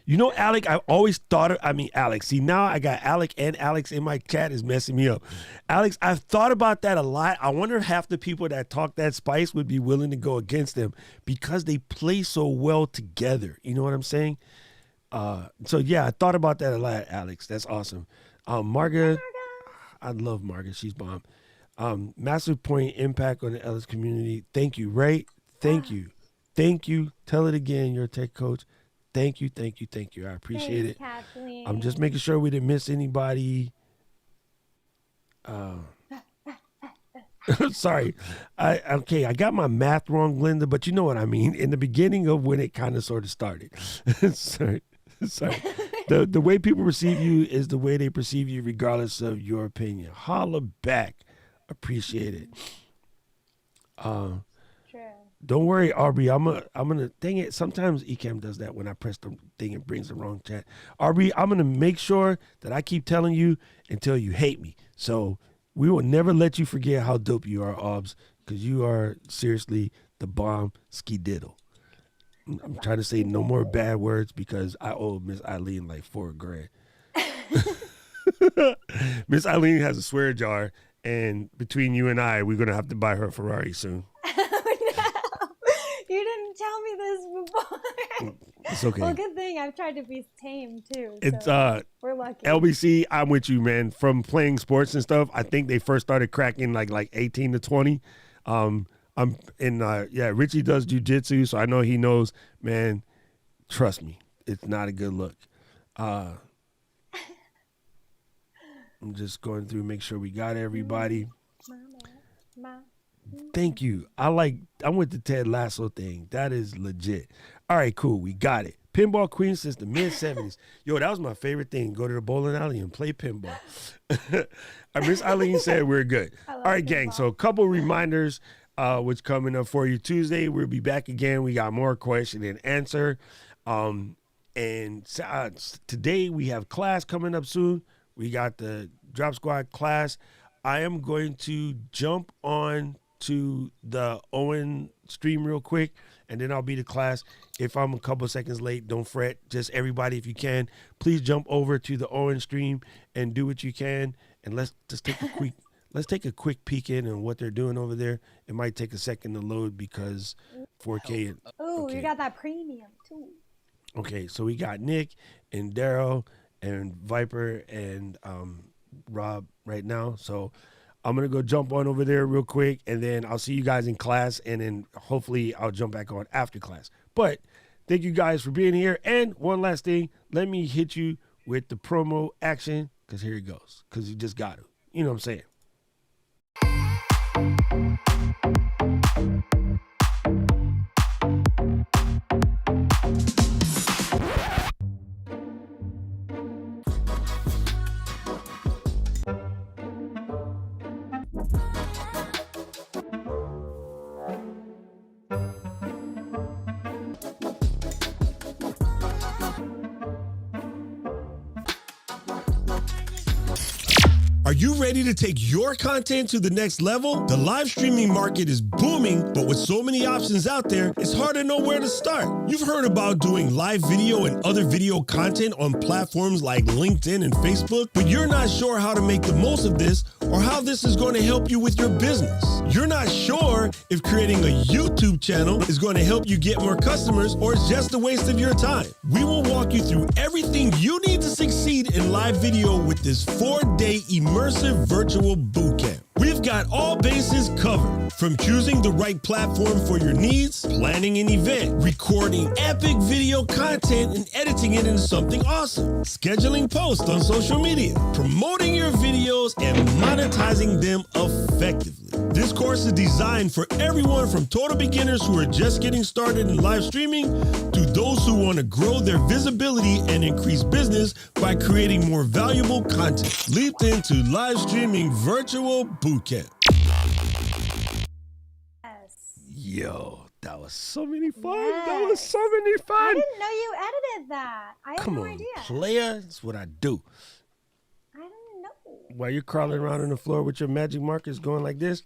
You know, Alec, I always thought Alex. See, now I got Alec and Alex in my chat is messing me up. Alex, I've thought about that a lot. I wonder if half the people that talk that spice would be willing to go against them because they play so well together. You know what I'm saying? So, yeah, I thought about that a lot, Alex. That's awesome. Marga, I love Marga. She's bomb. Massive point impact on the Ellis community. Thank you, right? Thank you. Thank you. Tell it again. You're a tech coach. Thank you. Thank you. Thank you. I appreciate it. Kathleen. I'm just making sure we didn't miss anybody. Sorry. I got my math wrong, Glenda, but you know what I mean. In the beginning of when it kind of sort of started. Sorry. The way people perceive you is the way they perceive you regardless of your opinion. Holla back. Appreciate it. True. Don't worry, Aubrey. I'm gonna dang it. Sometimes Ecamm does that when I press the thing, it brings the wrong chat. Aubrey, I'm gonna make sure that I keep telling you until you hate me. So we will never let you forget how dope you are, Aubs, because you are seriously the bomb ski diddle. I'm trying to say no more bad words because I owe Miss Eileen like $4,000. Miss Eileen has a swear jar, and between you and I, we're gonna have to buy her a Ferrari soon. You didn't tell me this before. It's okay. Well, good thing I've tried to be tame too. It's so we're lucky. LBC, I'm with you, man. From playing sports and stuff, I think they first started cracking like 18 to 20. Richie does jujitsu, so I know he knows, man. Trust me, it's not a good look. I'm just going through, make sure we got everybody. Thank you. I went to Ted Lasso thing. That is legit. All right, cool. We got it. Pinball queen since the mid-70s. Yo, that was my favorite thing. Go to the bowling alley and play pinball. Miss Eileen said we're good. All right, gang. So a couple reminders what's coming up for you. Tuesday, we'll be back again. We got more question and answer. Today we have class coming up soon. We got the Drop Squad class. I am going to jump on to the Owen stream real quick, and then I'll be to class. If I'm a couple seconds late, don't fret. Just everybody, if you can, please jump over to the Owen stream and do what you can. And let's just take a quick peek in on what they're doing over there. It might take a second to load because 4K. Oh, okay. you got that premium too. Okay, so we got Nick and Daryl and Viper and Rob right now. So I'm going to go jump on over there real quick, and then I'll see you guys in class, and then hopefully I'll jump back on after class. But thank you guys for being here. And one last thing, let me hit you with the promo action, because here it goes, because you just got to. You know what I'm saying? Are you ready to take your content to the next level? The live streaming market is booming, but with so many options out there, it's hard to know where to start. You've heard about doing live video and other video content on platforms like LinkedIn and Facebook, but you're not sure how to make the most of this or how this is going to help you with your business. You're not sure if creating a YouTube channel is going to help you get more customers or it's just a waste of your time. We will walk you through everything you need to succeed in live video with this 4-day immersive virtual bootcamp. We've got all bases covered, from choosing the right platform for your needs, planning an event, recording epic video content and editing it into something awesome, scheduling posts on social media, promoting your videos, and monetizing them effectively. This course is designed for everyone from total beginners who are just getting started in live streaming to those who want to grow their visibility and increase business by creating more valuable content. Leap into live streaming virtual bootcamp. Yes. Yo, that was so many fun. Yes. That was so many I fun. didn't know you edited that. I had Come no on, idea. player. That's what I do. I didn't know. While you're crawling around on the floor with your magic markers going like this.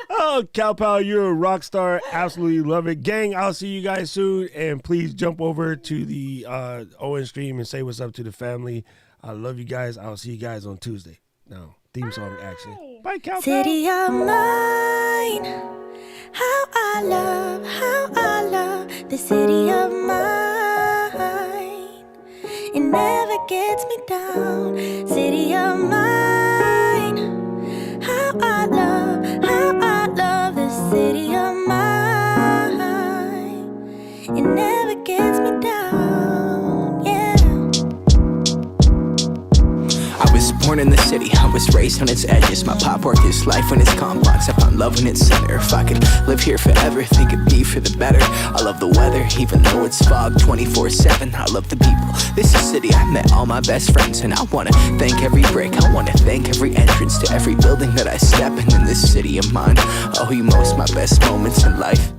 Oh, Cow Pal, you're a rock star. Absolutely love it. Gang, I'll see you guys soon. And please jump over to the Owen stream and say what's up to the family. I love you guys. I'll see you guys on Tuesday. Now, theme song action. Bye, Cow Pal. City of mine, how I love the city of mine. It never gets me down. City of mine, how I love the city of mine. It never gets me down, yeah. I was born in the city, I was raised on its edges. My pop worked his life when it's complex. I found love in its center. If I could live here forever, think it'd be for the better. I love the weather, even though it's fog 24/7. I love the people. This is city, I met all my best friends. And I wanna thank every brick, I wanna thank every entrance to every building that I step in this city of mine. Oh, you most my best moments in life.